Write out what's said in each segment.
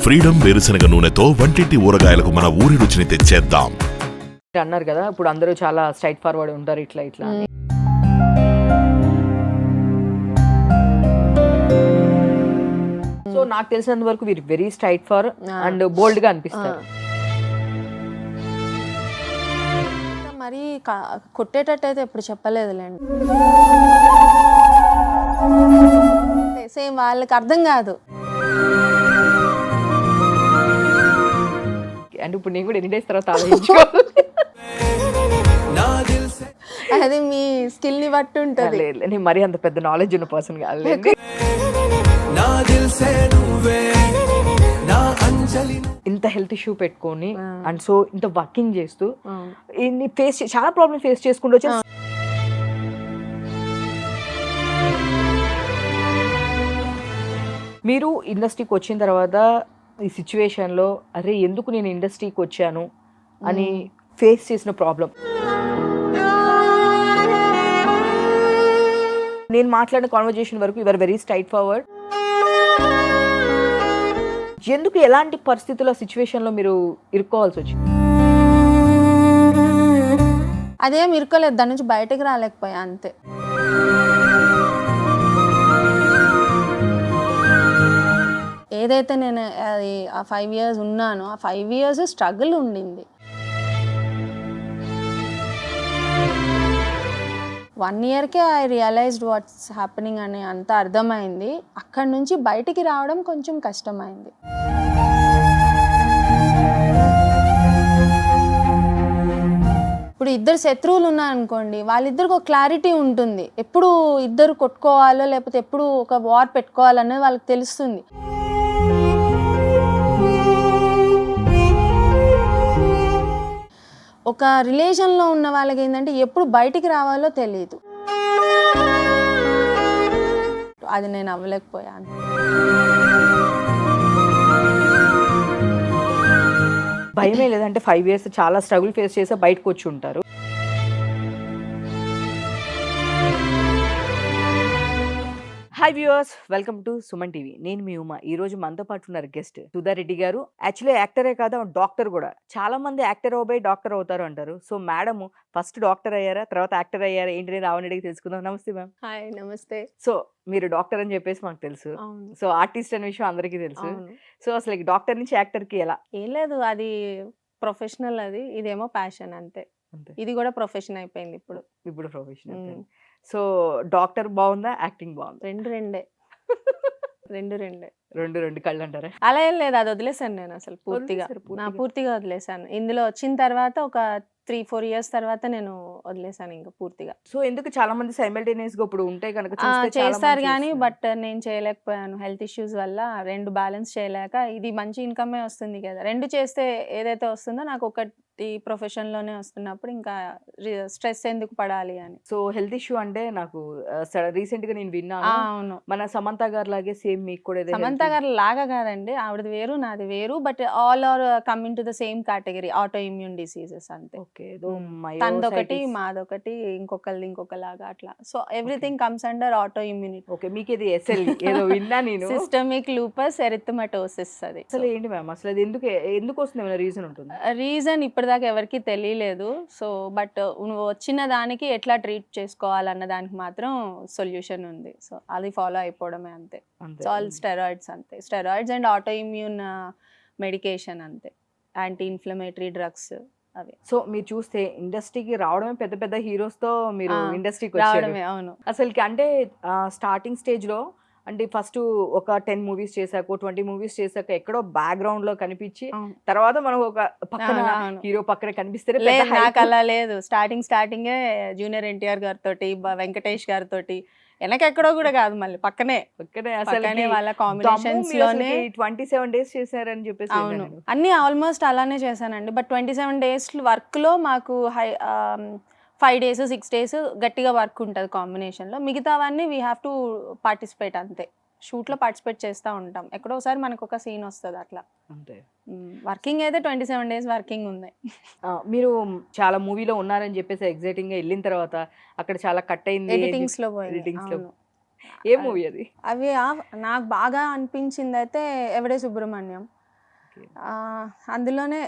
Freedom వేరుశనగ నూనెతో వంటింటి ఊరగాయలకు మన ఊరి రుచిని తెచ్చేద్దాం. అన్నారు కదా, ఇప్పుడు అందరూ చాలా స్ట్రైట్ ఫార్వర్డ్ ఉంటారు ఇట్లా ఇట్లా అని. సో నాకు తెలిసినంత వరకు వీరు వెరీ స్ట్రైట్ ఫార్ అండ్ బోల్డ్ గా అనిపిస్తారు. మరి కొట్టేటట్టు అయితే ఎప్పుడు చెప్పలేదులేండి. సేమ్ వాళ్ళకి అర్థం కాదు. అంటే ఇప్పుడు నేను కూడా ఎన్ని డేస్ తర్వాత ఆలోచించుకోవాలి. అది మీ స్కిల్ ని బట్టి ఉంటుంది. నేను మరీ అంత పెద్ద నాలెడ్జ్ ఉన్న పర్సన్ కాదు. ఇంత హెల్త్ ఇష్యూ పెట్టుకొని అండ్ సో ఇంత వర్కింగ్ చేస్తూ ఇన్ని చాలా ప్రాబ్లమ్ ఫేస్ చేసుకుంటూ వచ్చి మీరు ఇండస్ట్రీకి వచ్చిన తర్వాత ఈ సిచ్యువేషన్లో అరే ఎందుకు నేను ఇండస్ట్రీకి వచ్చాను అని ఫేస్ చేసిన ప్రాబ్లం. నేను మాట్లాడిన కాన్వర్జేషన్ వరకు యువర్ వెరీ స్ట్రైట్ ఫార్వర్డ్. ఎందుకు ఎలాంటి పరిస్థితుల్లో సిచ్యువేషన్లో మీరు ఇరుక్కోవాల్సి వచ్చింది? అదేం ఇరుకోలేదు, దాని నుంచి బయటకు రాలేకపోయా అంతే. ఏదైతే నేను అది ఆ 5 years ఉన్నానో ఆ 5 years స్ట్రగుల్ ఉండింది. 1 yearకే ఐ రియలైజ్డ్ వాట్స్ హ్యాపెనింగ్ అని అంతా అర్థమైంది. అక్కడి నుంచి బయటికి రావడం కొంచెం కష్టమైంది. ఇప్పుడు ఇద్దరు శత్రువులు ఉన్నారనుకోండి, వాళ్ళిద్దరికి ఒక క్లారిటీ ఉంటుంది. ఎప్పుడు ఇద్దరు కొట్టుకోవాలో లేకపోతే ఎప్పుడు ఒక వార్ పెట్టుకోవాలనేది వాళ్ళకి తెలుస్తుంది. ఒక రిలేషన్లో ఉన్న వాళ్ళకి ఏంటంటే ఎప్పుడు బయటికి రావాలో తెలియదు. అది నేను అవ్వలేకపోయాను. భయమే లేదంటే 5 years చాలా స్ట్రగుల్ ఫేస్ చేసి బయటకు వచ్చి ఉంటారు. Hi viewers, welcome to Suman TV. నేను మీ ఉమా. ఈ రోజు మనతో పాటు ఉన్నారు గెస్ట్ సుధారెడ్డి గారు. యాక్చువల్లీ యాక్టరే కాదు, డాక్టర్ కూడా. చాలా మంది యాక్టర్ అవ్వబోయి డాక్టర్ అవుతారు అంటారు. సో మేడం ఫస్ట్ డాక్టర్ అయ్యారా, తర్వాత యాక్టర్ అయ్యారా ఏంటి అనేది రావణ్ అడిగి తెలుసుకుందాం. నమస్తే మ్యామ్. హాయ్, నమస్తే. సో మీరు డాక్టర్ అని చెప్పేసి మాకు తెలుసు. సో ఆర్టిస్ట్ అనే విషయం అందరికీ తెలుసు. సో అసలు డాక్టర్ నుంచి యాక్టర్ కి ఎలా? ఏం లేదు, అది ప్రొఫెషనల్, అది ఇదేమో ప్యాషన్ అంతే. ఇది కూడా ప్రొఫెషన్ అయిపోయింది ఇప్పుడు ప్రొఫెషన్. సో డాక్టర్ బాగుందా, యాక్టింగ్ బాగుందా? రెండు కళ్ళు అంటారా? అలా ఏం లేదు, అది వదిలేసాను నేను అసలు పూర్తిగా వదిలేసాను. ఇందులో వచ్చిన తర్వాత ఒక 3-4 years తర్వాత నేను వదిలేసాను ఇంకా పూర్తిగా. సో ఎందుకు చాలా మంది సైమల్టేనియస్ గా ఇప్పుడు ఉంటే కనుక చేస్తారు కానీ బట్ నేను చేయలేకపోయాను హెల్త్ ఇష్యూస్ వల్ల. 2 బ్యాలెన్స్ చేయలేక, ఇది మంచి ఇన్కమే వస్తుంది కదా, 2 చేస్తే ఏదైతే వస్తుందో నాకు ఒకటి ప్రొఫెషన్ లోనే వస్తున్నప్పుడు ఇంకా స్ట్రెస్ ఎందుకు పడాలి అని. సో హెల్త్ ఇష్యూ అంటే నాకు రీసెంట్ గా నేను విన్నాను. అవును, మన సమంత గారు లాగే సేమ్ మీకు కూడా. సమంత గారు లాగా కాదండి, ఆవిడది వేరు నాది వేరు, but all are coming to the same category, auto immune diseases అంతే. తనదొకటి మాదొకటి ఇంకొకలాగా అట్లా. So everything comes under auto immunity. Okay, మీకు ఇది SLE ఏదో విన్నా నేను. Systemic lupus erythematosus. అది అసలు ఏంటి మ్యామ్, అసలు అది ఎందుకు వస్తుంది? ఏమైనా రీజన్ ఉంటుంది? రీజన్ ఇప్పటిదాకా ఎవరికి తెలియలేదు. సో బట్ వచ్చిన దానికి ఎట్లా ట్రీట్ చేసుకోవాలన్న దానికి మాత్రం సొల్యూషన్ ఉంది. సో అది ఫాలో అయిపోవడమే అంతే. ఆల్ స్టెరాయిడ్స్ అంతే, steroids and auto immune medication అంతే, యాంటీ ఇన్ఫ్లమేటరీ డ్రగ్స్ అవి. సో మీరు చూస్తే ఇండస్ట్రీకి రావడమే పెద్ద పెద్ద హీరోస్ తో మీరు ఇండస్ట్రీకి రావడమే. అవును, అసలుకి అంటే స్టార్టింగ్ స్టేజ్ లో అంటే ఫస్ట్ ఒక 10 movies చేశాక 20 movies చేశాక ఎక్కడో బ్యాక్గ్రౌండ్ లో కనిపించి తర్వాత మనం ఒక పక్కన హీరో పక్కన కనిపిస్తే. నాకు అలా లేదు, స్టార్టింగే జూనియర్ ఎన్టీఆర్ గారితో, వెంకటేష్ గారితో, వెనకెక్కడో కూడా కాదు, మళ్ళీ పక్కనే అసలు వాళ్ళ కాంబినేషన్స్ లోనే 27 days చేశారని చెప్పేసి. అవును, అన్ని ఆల్మోస్ట్ అలానే చేశానండి. బట్ 27 days వర్క్ లో మాకు 5 days 6 days గట్టిగా వర్క్ ఉంటుంది కాంబినేషన్లో. మిగతావన్నీ వీ హ్యావ్ టు పార్టిసిపేట్ అంతే. షూట్లో పార్టిసిపేట్ చేస్తూ ఉంటాం, ఎక్కడోసారి మనకు ఒక సీన్ వస్తుంది అట్లా అంతే. వర్కింగ్ అయితే 27 days వర్కింగ్ ఉంది. మీరు చాలా మూవీలో ఉన్నారని చెప్పేసి ఎగ్జైటింగ్ గా వెళ్ళిన తర్వాత అక్కడ చాలా కట్ అయింది, ఎడిటింగ్స్ లో పోయింది. ఏ మూవీ అది? అవి నాకు బాగా అనిపించింది అయితే ఎవడే సుబ్రహ్మణ్యం. ఓకే. అందులోనే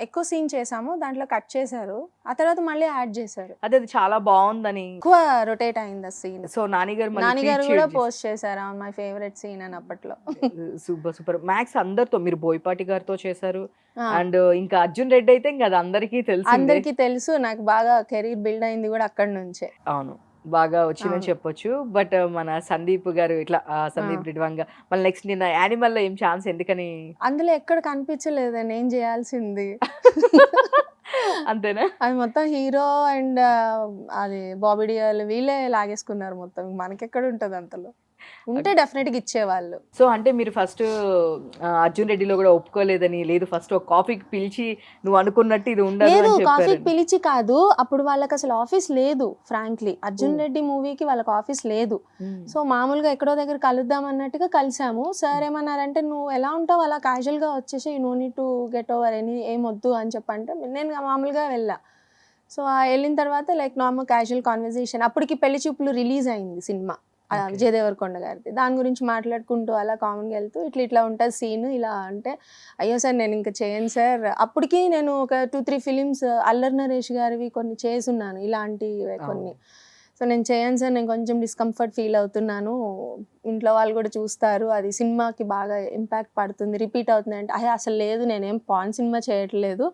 ఎక్కువ సీన్ చేసాము, దాంట్లో కట్ చేశారు, ఆ తర్వాత మళ్ళీ యాడ్ చేశారు. అదే అది చాలా బాగుందని. ఎక్కువ రొటేట్ అయింది ఆ సీన్. సో నానిగారు నానిగారు కూడా పోస్ట్ చేశారు మై ఫేవరెట్ సీన్ అని అప్పట్లో. Super super. మ్యాక్స్ అందరితో మీరు బోయపాటి గారితో చేశారు, ఆ, అండ్ ఇంకా అర్జున్ రెడ్డి అయితే ఇంకా అది అందరికీ తెలిసిందే. అందరికీ తెలుసు, నాకు బాగా కెరీర్ బిల్డ్ అయింది కూడా అక్కడి నుంచే. అవును, బాగా వచ్చిందని అవును. చెప్పొచ్చు. బట్ మన సందీప్ గారు ఇట్లా సందీప్ రెడ్డివంగ మళ్ళీ నెక్స్ట్ నిన్న యానిమల్ లో ఏం ఛాన్స్ ఎందుకని? అందులో ఎక్కడ కనిపించలేదండి ఏం చేయాల్సింది. అంతేనా? అది మొత్తం హీరో అండ్ అది బాబీ డియోల్ వీళ్ళే లాగేసుకున్నారు మొత్తం, మనకెక్కడ ఉంటది అంతలో. ఉంటే డెఫినెట్ గా ఇచ్చేవాళ్ళు. సో అంటే మీరు ఫస్ట్ అర్జున్ రెడ్డిలో కూడా ఒప్పుకోలేదని, లేదు ఫస్ట్ ఒక కాఫీకి పిలిచి నువ్వు అనుకున్నట్టు ఇది ఉండదు లేదు, అని కాఫీకి చెప్పారు. పిలిచి కాదు, అప్పుడు వాళ్ళకి అసలు ఆఫీస్ లేదు ఫ్రాంక్లీ. అర్జున్ రెడ్డి మూవీకి వాళ్ళకి ఆఫీస్ లేదు. సో మామూలుగా ఎక్కడో దగ్గర కలుద్దాం అన్నట్టుగా కలిసాము. సార్ ఏమన్నారంటే నువ్వు ఎలా ఉంటావు అలా క్యాజువల్ గా వచ్చేసి no need to get over ఏం వద్దు అని చెప్పంటే నేను మామూలుగా వెళ్ళా. సో వెళ్ళిన తర్వాత లైక్ నార్మల్ క్యాజువల్ కాన్వర్జేషన్. అప్పటికి పెళ్లి చూపులు రిలీజ్ అయింది సినిమా, విజయ్ దేవరకొండ గారిది. దాని గురించి మాట్లాడుకుంటూ అలా కామన్గా వెళ్తూ ఇట్లా ఉంటుంది సీన్ ఇలా అంటే, అయ్యో సార్ నేను ఇంకా చేయను సార్. అప్పటికి నేను ఒక 2-3 ఫిలిమ్స్ అల్లరి నరేష్ గారివి కొన్ని చేసున్నాను ఇలాంటివి కొన్ని. సో నేను చేయను సార్, నేను కొంచెం డిస్కంఫర్ట్ ఫీల్ అవుతున్నాను, ఇంట్లో వాళ్ళు కూడా చూస్తారు, అది సినిమాకి బాగా ఇంపాక్ట్ పడుతుంది, రిపీట్ అవుతుంది అంటే, అసలు లేదు నేనేం పాన్ సినిమా చేయట్లేదు,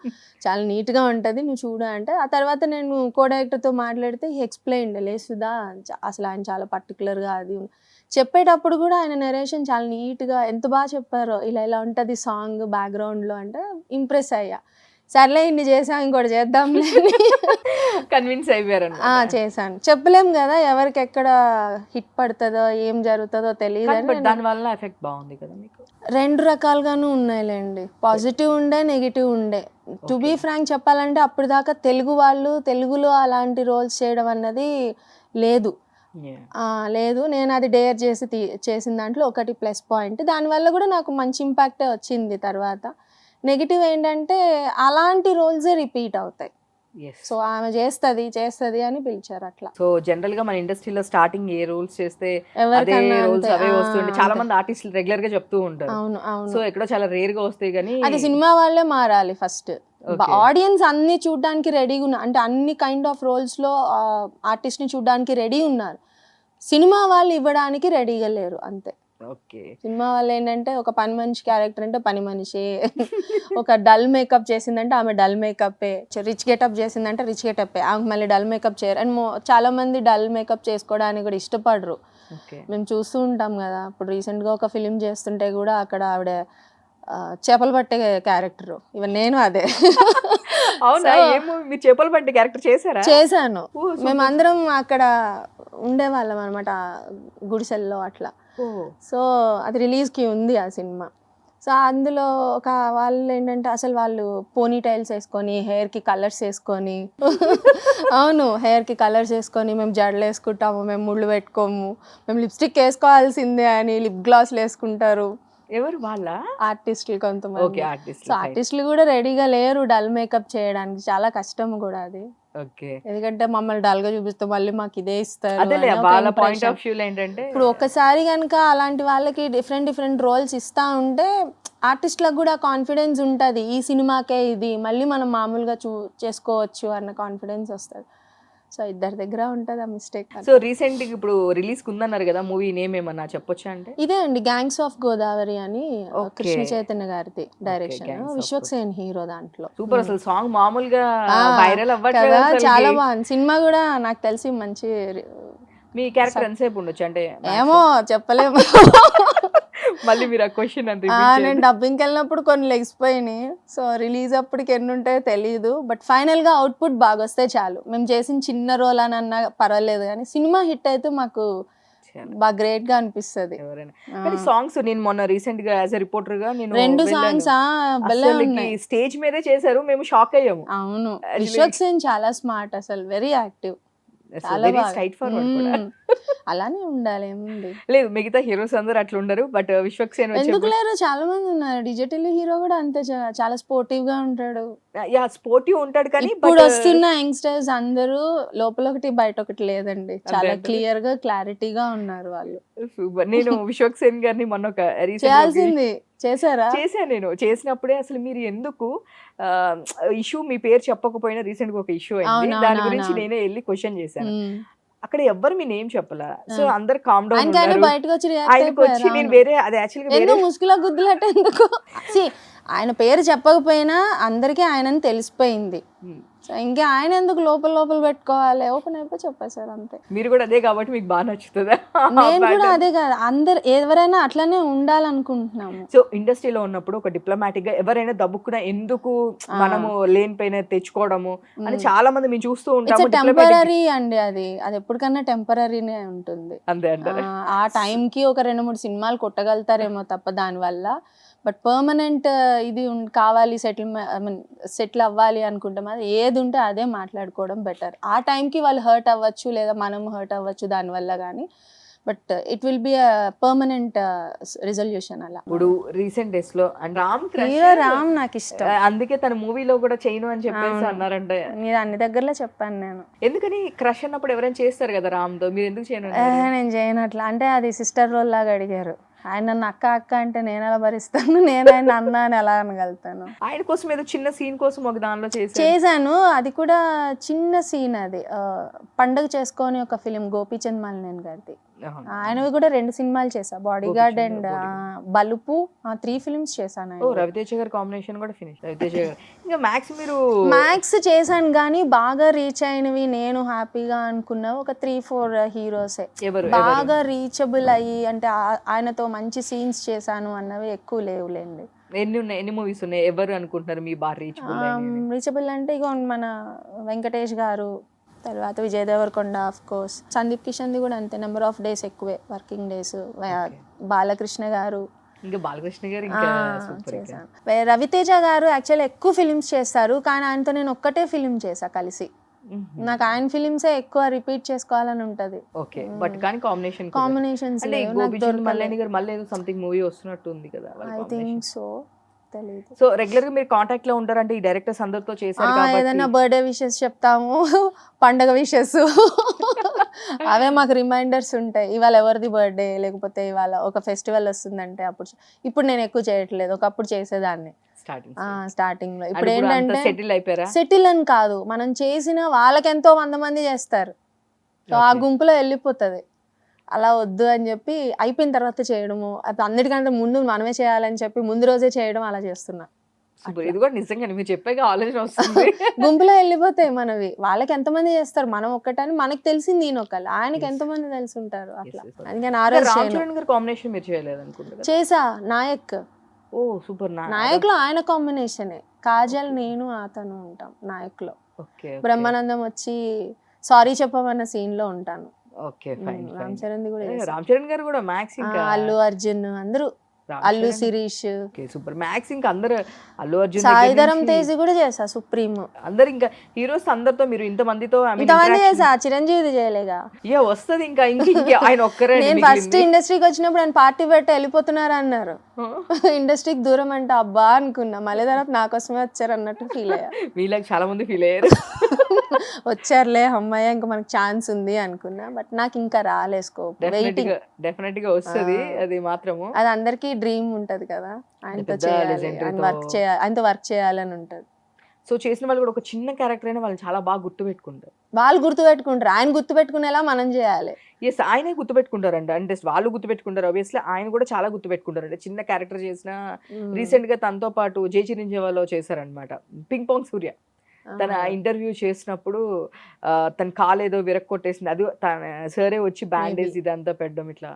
చాలా నీట్గా ఉంటుంది నువ్వు చూడ అంటే. ఆ తర్వాత నేను కో డైరెక్టర్తో మాట్లాడితే ఎక్స్ప్లెయిన్డ్ లేసుదా అసలు ఆయన చాలా పర్టికులర్గా అది చెప్పేటప్పుడు కూడా ఆయన నరేషన్ చాలా నీట్గా ఎంత బాగా చెప్పారో, ఇలా ఉంటుంది సాంగ్ బ్యాక్గ్రౌండ్లో అంటే ఇంప్రెస్ అయ్యా. సర్లే ఇన్ని చేసాం ఇంకోటి చేద్దాంలే కన్విన్స్ అయిపోయారు. చేశాను. చెప్పలేం కదా ఎవరికి ఎక్కడ హిట్ పడుతుందో ఏం జరుగుతుందో తెలియదు. దాని వల్ల ఎఫెక్ట్ బాగుంది కదా మీకు? 2 రకాలుగాను ఉన్నాయిలేండి, పాజిటివ్ ఉండే నెగిటివ్ ఉండే. టు బీ ఫ్రాంక్ చెప్పాలంటే అప్పుడు దాకా తెలుగు వాళ్ళు తెలుగులో అలాంటి రోల్స్ చేయడం అన్నది లేదు. లేదు, నేను అది డేర్ చేసి చేసిన దాంట్లో ఒకటి ప్లస్ పాయింట్. దానివల్ల కూడా నాకు మంచి ఇంపాక్టే వచ్చింది. తర్వాత నెగిటివ్ ఏంటంటే అలాంటి రోల్సే రిపీట్ అవుతాయి. సో ఆమె చేస్తుంది అని పిలిచారు అట్లా. సో జనరల్ గా మన ఇండస్ట్రీలో స్టార్టింగ్ ఏ రోల్స్ చేస్తే అదే రోల్స్ అవే వస్తుండే, చాలా మంది ఆర్టిస్టులు రెగ్యులర్ గా చెప్తూ ఉంటారు. అవును అవును. సో ఎక్కడో చాలా రేర్ గా వస్తాయి కానీ అది సినిమా వాళ్ళే మారాలి ఫస్ట్. ఆడియన్స్ అన్ని చూడడానికి రెడీగా ఉన్నారు, అంటే అన్ని కైండ్ ఆఫ్ రోల్స్ లో ఆర్టిస్ట్ ని చూడడానికి రెడీ ఉన్నారు, సినిమా వాళ్ళు ఇవ్వడానికి రెడీగా లేరు అంతే. సినిమా వాళ్ళు ఏంటంటే ఒక పని మనిషి క్యారెక్టర్ అంటే పని మనిషి, ఒక డల్ మేకప్ చేసిందంటే ఆమె డల్ మేకప్, రిచ్ గెటప్ చేసిందంటే రిచ్ గెటప్, ఆమె మళ్ళీ డల్ మేకప్ చేయరు. అండ్ చాలా మంది డల్ మేకప్ చేసుకోవడానికి కూడా ఇష్టపడరు. మేము చూస్తూ ఉంటాం కదా, ఇప్పుడు రీసెంట్గా ఒక ఫిలిం చేస్తుంటే కూడా అక్కడ ఆవిడ చేపలు పట్టే క్యారెక్టర్, ఇవన్నీ నేను అదే. చేపలు పట్టే క్యారెక్టర్ చేశాను. మేమందరం అక్కడ ఉండేవాళ్ళం అనమాట గుడిసెల్లో అట్లా. సో అది రిలీజ్కి ఉంది ఆ సినిమా. సో అందులో ఒక వాళ్ళు ఏంటంటే అసలు వాళ్ళు పోనీ టైల్స్ వేసుకొని హెయిర్కి కలర్స్ వేసుకొని అవును హెయిర్కి కలర్స్ వేసుకొని మేము జడలు వేసుకుంటాము, మేము ముళ్ళు పెట్టుకోము, మేము లిప్స్టిక్ వేసుకోవాల్సిందే అని లిప్ గ్లాస్లు వేసుకుంటారు. ఎవరు వాళ్ళ? ఆర్టిస్టులు కొంతమంది. సో ఆర్టిస్టులు కూడా రెడీగా లేరు డల్ మేకప్ చేయడానికి, చాలా కష్టం కూడా అది. ఎందుకంటే మమ్మల్ని డల్ గా చూపిస్తే మళ్ళీ మాకు ఇదే ఇస్తారు. ఇప్పుడు ఒకసారి కనుక అలాంటి వాళ్ళకి డిఫరెంట్ రోల్స్ ఇస్తా ఉంటే ఆర్టిస్ట్లకు కూడా కాన్ఫిడెన్స్ ఉంటుంది, ఈ సినిమాకే ఇది మళ్ళీ మనం మామూలుగా చేసుకోవచ్చు అన్న కాన్ఫిడెన్స్ వస్తుంది. సో ఇద్దరి దగ్గర ఉంటుంది ఆ మిస్టేక్. సో రీసెంట్ ఇప్పుడు రిలీజ్ ఉందన్నారు కదా, మూవీ నేమ్ ఏమన్నా చెప్పొచ్చా? అంటే ఇదే అండి, గ్యాంగ్స్ ఆఫ్ గోదావరి అని కృష్ణ చైతన్య గారిది డైరెక్షన్, విశ్వక్సేన్ హీరో. దాంట్లో సూపర్, అసలు సాంగ్ మామూలుగా వైరల్ అవ్వట్లేదు, చాలా బాగుంది. సినిమా కూడా నాకు తెలిసి మంచి. మీ క్యారెక్టర్ ఎంతసేపు ఉండొచ్చు అంటే? ఏమో చెప్పలేము. మళ్ళీ మీరు ఆ క్వశ్చన్ నేను డబ్బింగ్కి వెళ్ళినప్పుడు కొన్ని లెగిసిపోయినాయి. సో రిలీజ్ అప్పటికి ఎన్ని ఉంటాయో తెలియదు, బట్ ఫైనల్ గా అవుట్పుట్ బాగా వస్తే చాలు. మేము చేసిన చిన్న రోల్ అని అన్నా పర్వాలేదు, కానీ సినిమా హిట్ అయితే మాకు బాగా గ్రేట్ గా అనిపిస్తుంది. సాంగ్స్ నేను మొన్న రీసెంట్ గా యాజ్ ఎ రిపోర్టర్ గా నేను 2 సాంగ్స్ స్టేజ్ మీదే చేశారు, మేము షాక్ అయ్యాము. అవును, విశ్వక్సేన్ చాలా స్మార్ట్, అసలు వెరీ యాక్టివ్, అలానే ఉండాలి. ఏముంది లేదు, మిగతా హీరోస్ అందరూ అట్లా ఉండరు, బట్ విశ్వక్సేన్ ఎందుకు లేరు, చాలా మంది ఉన్నారు. డిజిటల్ హీరో కూడా అంతే, చాలా స్పోర్టివ్ గా ఉంటాడు. స్పోర్టివ్ ఉంటాడు, కానీ ఇప్పుడు వస్తున్న యంగ్స్టర్స్ అందరూ లోపల ఒకటి బయట ఒకటి లేదండి, చాలా క్లియర్ గా క్లారిటీగా ఉన్నారు వాళ్ళు. నేను విశ్వక్సేన్ గారిని మొన్న ఒక చేయాల్సింది చేశారా? చేశాను నేను. చేసినప్పుడే అసలు మీరు ఎందుకు ఇష్యూ మీ పేరు చెప్పకపోయినా రీసెంట్‌గా ఒక ఇష్యూ అయింది. దాని గురించి అవునవునవునవును. నేనే ఎళ్లి క్వెషన్ చేశాను. హ్మ్. అక్కడ ఎవ్వరు మీ నేమ్ చెప్పలా. సో ఆ! అందరూ కామ్ డౌన్ ఆయనకైనా ఉన్నారు. బయటకొచ్చి రియాక్ట్ ఆయనకొచ్చి అయిపోయారు. నేను అవును. వేరే అది యాక్చువల్‌గా వేరే ఎందుకు ముసుగులో గుద్దులట ఎందుకు? ఆయన పేరు చెప్పకపోయినా అందరికీ ఆయనని తెలిసిపోయింది. హ్మ్. సో ఇంకా ఆయన ఎందుకు లోపల లోపల పెట్టుకోవాలి? ఓపెన్ అయిపోయి చెప్పేశారు అంతే. మీరు కూడా అదే కాబట్టి మీకు బాగా నచ్చుతదా? నేను కూడా అదే కాదు, అందరు ఎవరైనా అట్లనే ఉండాలనుకుంటున్నాము. సో ఇండస్ట్రీలో ఉన్నప్పుడు ఒక డిప్లొమాటిక్ గా ఎవరైనా దబ్బుకున్నా ఎందుకు మనము లేని పైన తెచ్చుకోవడము అని చాలా మంది మేము చూస్తూ ఇట్స్ ఉంటాము. టెంపరరీ అండి, అది ఎప్పటికన్నా టెంపరరీనే ఉంటుంది. అంతే అంటారా? ఆ టైంకి ఒక 2-3 సినిమాలు కొట్టగలుగుతారేమో తప్ప దానివల్ల. బట్ పర్మనెంట్ ఇది కావాలి, సెటిల్ అవ్వాలి అనుకుంటే మాత్రం ఏది ఉంటే అదే మాట్లాడుకోవడం బెటర్. ఆ టైంకి వాళ్ళు హర్ట్ అవ్వచ్చు లేదా మనం హర్ట్ అవ్వచ్చు దానివల్ల, కానీ but it will be a permanent resolution అలా. ఇప్పుడు రీసెంట్ డేస్ లో అండ్ రామ్ హీరో రామ్ నాకు ఇష్టం. అందుకే తన మూవీలో కూడా చేయను అని చెప్పేసి అన్నారంట. మీరు అన్ని దగ్గరలో చెప్పాను నేను. ఎందుకని క్రష్ అన్నప్పుడు ఎవరైనా చేస్తారు కదా రామ్ తో, మీరు ఎందుకు చేయను? నేను చేయను అట్లా. అంటే అది సిస్టర్ రోల్ లాగా అడిగారు. ఆయన నన్ను అక్క అక్క అంటే నేను ఎలా భరిస్తాను? నేను ఆయన అన్న అని ఎలా అనగలుగుతాను? ఆయన కోసం ఏదో చిన్న సీన్ కోసం ఒక దానిలో చేశాను. అది కూడా చిన్న సీన్. అది పండగ చేసుకొని ఒక ఫిలిం గోపీచంద్ మాలినేని గారిది. ఆయనవి కూడా 2 సినిమాలు చేశా, బాడీ గార్డ్ అండ్ బలుపు. 3 ఫిలిమ్స్ చేశాను. రవితేజ గారి కాంబినేషన్ కూడా ఫినిష్. రవితేజ గారు ఇంకా మ్యాక్స్ మీరు మ్యాక్స్ చేశాను కానీ బాగా రీచ్ అయినవి నేను హ్యాపీగా అనుకున్న ఒక 3-4 హీరోసే బాగా రీచబుల్ అయ్యి, అంటే ఆయనతో మంచి సీన్స్ చేశాను అన్నవి ఎక్కువ లేవులేండి. ఎన్ని మూవీస్ ఉన్నాయి ఎవరు అనుకుంటున్నారు మీ బాగా రీచబుల్ అంటే ఇక మన వెంకటేష్ గారు, తర్వాత విజయ్ దేవరకొండ, ఆఫ్ కోర్స్ సందీప్ కిషన్ది కూడా అంతే, నెంబర్ ఆఫ్ డేస్ ఎక్కువే, వర్కింగ్ డేస్. బాలకృష్ణ గారు, ఇంకా బాలకృష్ణ గారు ఇంకా చేశాను. రవితేజ గారు యాక్చువల్లీ ఎక్కువ ఫిలిమ్స్ చేస్తారు, కానీ ఆయనతో నేను ఒక్కటే ఫిలిం చేశా కలిసి. నాకు ఆయన ఫిలిమ్సే ఎక్కువ రిపీట్ చేసుకోవాలని ఉంటది. ఓకే, బట్ కానీ కాంబినేషన్స్ మళ్ళీ ఏదో సంథింగ్ మూవీ వస్తున్నట్టు ఉంది కదా? ఐ థింక్ సో, తెలియదు. సో రెగ్యులర్ గా మీరు కాంటాక్ట్ లో ఉంటారంటే ఈ డైరెక్టర్స్ అందరితో చేశారు కాబట్టి ఏదైనా బర్త్డే విషెస్ చెప్తాము, పండగ విషెస్ అవే మాకు రిమైండర్స్ ఉంటాయి. ఇవాళ ఎవరిది బర్త్డే, లేకపోతే ఇవాళ ఒక ఫెస్టివల్ వస్తుందంటే అప్పుడు. ఇప్పుడు నేను ఎక్కువ చేయట్లేదు, ఒకప్పుడు చేసేదాన్ని స్టార్టింగ్ లో. ఇప్పుడు ఏంటంటే సెటిల్ అని కాదు, మనం చేసిన వాళ్ళకి ఎంతో 100 మంది చేస్తారు, సో ఆ గుంపులో వెళ్ళిపోతుంది. అలా వద్దు అని చెప్పి అయిపోయిన తర్వాత చేయడము, అది అన్నిటికంటే ముందు మనమే చేయాలని చెప్పి ముందు రోజే చేయడం, అలా చేస్తున్నా. ఇది కూడా నిజంగా మీరు చెప్పాక ఆలోచన వస్తుంది. గుంపులో వెళ్ళిపోతాయి మనవి, వాళ్ళకి ఎంతమంది చేస్తారు, మనం ఒక్కటని మనకి తెలిసింది నేను ఒకళ్ళు, ఆయనకి ఎంతమంది తెలిసి ఉంటారు అట్లా. అందుకని ఆ రోజు కాంబినేషన్ మీరు చేయలేదు అనుకుంటా? చేసా, నాయక్. ఓ సూపర్. నాయక్ లో ఆయన కాంబినేషనే, కాజల్ నేను అతను ఉంటాం నాయక్ లో. బ్రహ్మానందం వచ్చి సారీ చెప్పమన్న సీన్ లో ఉంటాను. రామ్ చరణ్ గారు కూడా మ్యాక్స్, ఇంకా అల్లు అర్జున్, అందరూ, అల్లు శిరీష్, సూపర్ మ్యాక్స్, ఇంకా అందరు అల్లు అర్జున్, సాయిధరం తేజ్ కూడా చేసా, సుప్రీం, అందరు ఇంకా హీరోస్ అందరితో మీరు ఇంతమందితో చేసా. చిరంజీవి చేయలేగా, వస్తుంది ఇంకా ఆయన ఒక్కరే. నేను ఫస్ట్ ఇండస్ట్రీకి వచ్చినప్పుడు ఆయన పార్టీ పెట్టి వెళ్ళిపోతున్నారు అన్నారు, ఇండస్ట్రీకి దూరం అంటే అబ్బా అనుకున్నా, మళ్ళీ తర్వాత నా కోసమే వచ్చారు అన్నట్టు ఫీల్ అయ్యా. వీళ్ళకి చాలా మంది ఫీల్ అయ్యారు, వచ్చారులే అమ్మాయి ఇంకా మనకు ఛాన్స్ ఉంది అనుకున్నా, బట్ నాకు ఇంకా రాలే స్కోప్. డెఫినెట్ గా వస్తుంది అది మాత్రము. అది అందరికీ డ్రీమ్ ఉంటది కదా, ఆయనతో చేయాలి, ఆయనతో వర్క్ చేయాలని ఉంటది. సో చేసిన వాళ్ళు కూడా ఒక చిన్న క్యారెక్టర్ అయినా వాళ్ళు చాలా బాగా గుర్తుపెట్టుకుంటారు. వాళ్ళు గుర్తుపెట్టుకుంటారు, ఆయన గుర్తుపెట్టుకునేలా మనం చేయాలి. ఎస్, ఆయనే గుర్తుపెట్టుకుంటారంట, అంటే వాళ్ళు గుర్తుపెట్టుకుంటారు. ఆబ్వియస్లీ ఆయన కూడా చాలా గుర్తుపెట్టుకుంటారు, అంటే చిన్న క్యారెక్టర్ చేసిన. రీసెంట్ గా తనతో పాటు జై చిరంజీవిలో చేశారనమాట పింగ్ పాంగ్ సూర్య. తన ఇంటర్వ్యూ చేసినప్పుడు తన కాలు ఏదో విరక్కొట్టేసింది, అది తన సరే వచ్చి బ్యాండేజ్ ఇదంతా పెట్టడం, ఇట్లా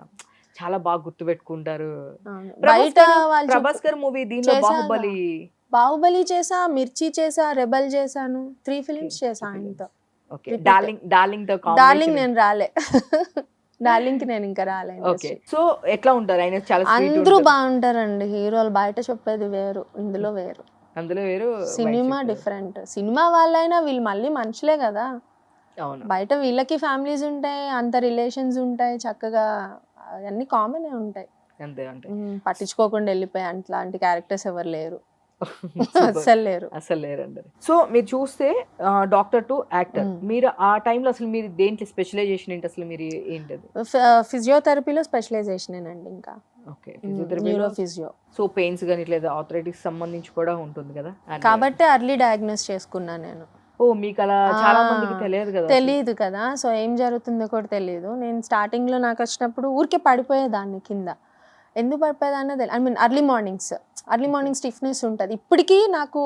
చాలా బాగా గుర్తుపెట్టుకుంటారు. ప్రభాస్ గారు మూవీ దీనిలో బాహుబలి చేసా, మిర్చి చేసా, రెబల్ చేశాను, 3 ఫిలిమ్స్ చేసా ఆయనతో. డార్లింగ్ నేను రాలే, డార్లింగ్ కి నేను ఇంకా రాలే. సో ఎట్లా ఉంటారు ఆయన? చాలా అందరూ బాగుంటారండి హీరోలు, బయట చెప్పేది వేరు, ఇందులో వేరు. Cinema different. సినిమా వాళ్ళైనా వీళ్ళు మళ్ళీ మనుషులే కదా, బయట వీళ్ళకి ఫ్యామిలీస్ ఉంటాయి, అంత రిలేషన్స్ ఉంటాయి, చక్కగా అన్ని కామన్ ఉంటాయి. పట్టించుకోకుండా వెళ్ళిపోయి అట్లాంటి క్యారెక్టర్స్ ఎవరు లేరు, అసలు లేరండి. సో మీరు చూస్తే డాక్టర్ టు యాక్టర్, మీరు ఆ టైంలో అసలు మీరు దేంట్లో స్పెషలైజేషన్ ఏంటి? అసలు మీరు ఏంటది? ఫిజియోథెరపీలో స్పెషలైజేషన్ అండి. ఇంకా okay. Neuro physio. So pains గాని ఇట్లా ఆర్థరైటిస్ సంబంధించి కూడా ఉంటుంది కదా. కాబట్టి అర్లీ డయాగ్నోస్ చేసుకున్నా నేను. ఓ మీకు అలా చాలా మందికి తెలియదు కదా. తెలియదు కదా, సో ఏం జరుగుతుందో కూడా తెలియదు. నేను స్టార్టింగ్లో నాకు వచ్చినప్పుడు ఊరికే పడిపోయేదాన్ని కింద. ఎందుకు పడిపోయేదాన్నో తెలియదు. I mean early morning stiffness ఉంటుంది. ఇప్పటికీ నాకు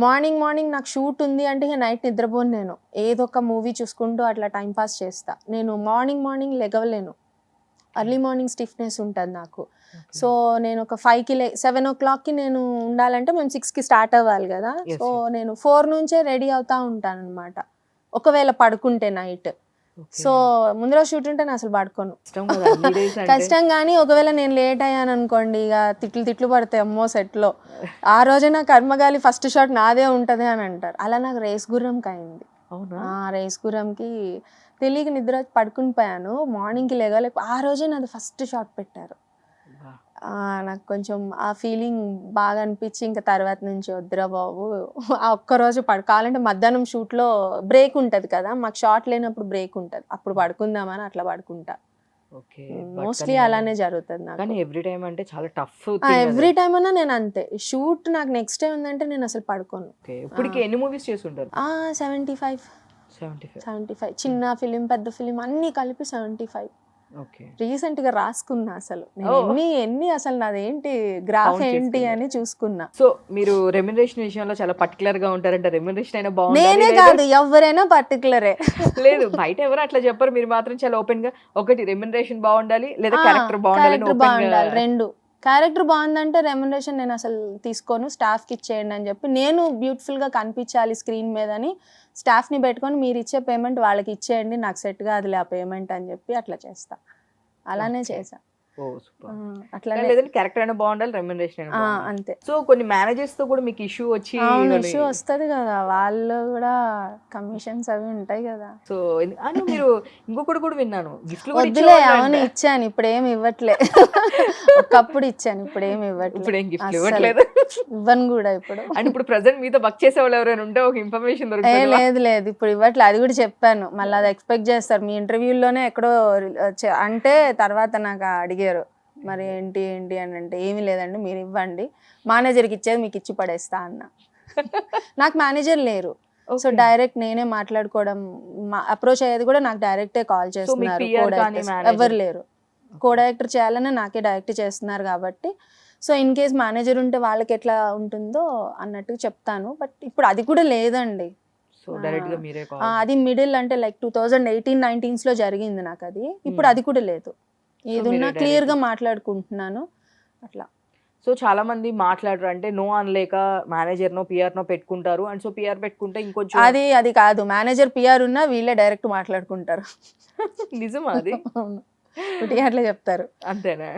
మార్నింగ్ నాకు షూట్ ఉంది అంటే ఇక నైట్ నిద్రపోను నేను. ఏదో ఒక మూవీ చూసుకుంటూ అట్లా టైం పాస్ చేస్తా. నేను మార్నింగ్ లెగవలేను. ఎర్లీ మార్నింగ్ స్టిఫ్నెస్ ఉంటుంది నాకు. సో నేను ఒక 7 o'clockకి నేను ఉండాలంటే మేము 6కి స్టార్ట్ అవ్వాలి కదా. సో నేను 4 నుంచే రెడీ అవుతా ఉంటాను అనమాట. ఒకవేళ పడుకుంటే నైట్. సో ముందర షూట్ ఉంటే నేను అసలు పడుకోను. కష్టం. కానీ ఒకవేళ నేను లేట్ అయ్యాను అనుకోండి, ఇక తిట్లు పడతాయి అమ్మో సెట్లో. ఆ రోజే నా కర్మగాలి ఫస్ట్ షాట్ నాదే ఉంటుంది అని అంటారు. అలా నాకు రేస్ గుర్రంకి అయింది. రేస్ గుర్రంకి తెలియక నిద్ర పడుకుని పోయాను. మార్నింగ్కి లేగలేక ఆ రోజే నాది ఫస్ట్ షాట్ పెట్టారు. నాకు కొంచెం ఆ ఫీలింగ్ బాగా అనిపించి ఇంకా తర్వాత నుంచి వద్దురా బాబు ఆ ఒక్కరోజు కావాలంటే మధ్యాహ్నం షూట్లో బ్రేక్ ఉంటుంది కదా, మాకు షాట్ లేనప్పుడు బ్రేక్ ఉంటుంది, అప్పుడు పడుకుందామని అట్లా పడుకుంటా. మోస్ట్లీ అలానే జరుగుతుంది నాకు. ఎవ్రీ టైం అంటే చాలా టఫ్. ఎవ్రీ టైం అన్నా నేను అంతే. షూట్ నాకు నెక్స్ట్ డే ఉందంటే నేను అసలు పడుకోను. ఇప్పటికి ఎన్ని మూవీస్ చేసి ఉంటారు? 75. చిన్న ఫిలిం పెద్ద ఫిలిం అన్ని కలిపి 75. రీసెంట్ గా రాసుకున్నా అసలు ఎన్ని అసలు నాదేంటి గ్రాఫ్ ఏంటి అని చూసుకున్నా. సో మీరు రెమ్యునరేషన్ విషయంలో చాలా పర్టికులర్ గా ఉంటారంటే రెమ్యునరేషన్ అయినా బాగుంది. నేనే కాదు ఎవరైనా పర్టికులరే. లేదు బయట ఎవరు అట్లా చెప్పరు, మీరు మాత్రం చాలా ఓపెన్ గా ఒకటి రెమ్యునరేషన్ బాగుండాలి లేదా క్యారెక్టర్ బాగుండాలి. రెండు. క్యారెక్టర్ బాగుందంటే రెమ్యునరేషన్ నేను అసలు తీసుకోను, స్టాఫ్కి ఇచ్చేయండి అని చెప్పి. నేను బ్యూటిఫుల్గా కనిపించాలి స్క్రీన్ మీద అని స్టాఫ్ని పెట్టుకొని మీరు ఇచ్చే పేమెంట్ వాళ్ళకి ఇచ్చేయండి, నాకు సెట్ కాదులే ఆ పేమెంట్ అని చెప్పి అట్లా చేస్తా. అలానే చేసా. అట్లానే క్యారెక్టర్ అయినా బాగుండాలి, రెమ్యునరేషన్ అంతే. సో కొన్ని మేనేజర్స్ తో కూడా మీకు ఇష్యూ వచ్చి ఇష్యూ వస్తుంది కదా, వాళ్ళు కూడా కమిషన్స్ అవి ఉంటాయి కదా. సో మీరు ఇంకొకటి కూడా విన్నాను, వద్దులే అవును ఇచ్చాను, ఇప్పుడు ఏమి ఇవ్వట్లే. ఒకప్పుడు ఇచ్చాను, ఇప్పుడు ఏమి ఇవ్వట్లేదు. ఇవ్వను కూడా ఇప్పుడు. అండ్ ఇప్పుడు ప్రెసెంట్ మీతో వర్క్ చేసే వాళ్ళు ఎవరైనా ఉంటే ఒక ఇన్ఫర్మేషన్ లేదు ఇప్పుడు ఇవ్వట్లేదు. అది కూడా చెప్పాను, మళ్ళీ అది ఎక్స్పెక్ట్ చేస్తారు మీ ఇంటర్వ్యూలోనే ఎక్కడో అంటే. తర్వాత నాకు అడిగారు మరి ఏంటి అని అంటే ఏమీ లేదండి మీరు ఇవ్వండి, మేనేజర్కి ఇచ్చేది మీకు ఇచ్చి పడేస్తా అన్న. నాకు మేనేజర్ లేరు, సో డైరెక్ట్ నేనే మాట్లాడుకోవడం, అప్రోచ్ అయ్యేది కూడా నాకు డైరెక్టే కాల్ చేస్తున్నారు. ఎవరు లేరు, కో డైరెక్టర్ చేయాలని నాకే డైరెక్ట్ చేస్తున్నారు కాబట్టి. సో ఇన్ కేస్ మేనేజర్ ఉంటే వాళ్ళకి ఎట్లా ఉంటుందో అన్నట్టు చెప్తాను. బట్ ఇప్పుడు అది కూడా లేదండి. అది మిడిల్ అంటే లైక్ 2018-19 జరిగింది నాకు అది. ఇప్పుడు అది కూడా లేదు. ఏదున్నా క్లియర్ గా మాట్లాడుకుంటున్నాను అట్లా. సో చాలా మంది మాట్లాడరు, అంటే నో అనలేక మేనేజర్ నో పిఆర్ నో పెట్టుకుంటారు. అండ్ సో పిఆర్ పెట్టుకుంటే ఇంకొంచెం అది కాదు, మేనేజర్ పిఆర్ ఉన్నా వీళ్ళే డైరెక్ట్ మాట్లాడుకుంటారు. నిజమా అది? అట్లా చెప్తారు. అంతేనా?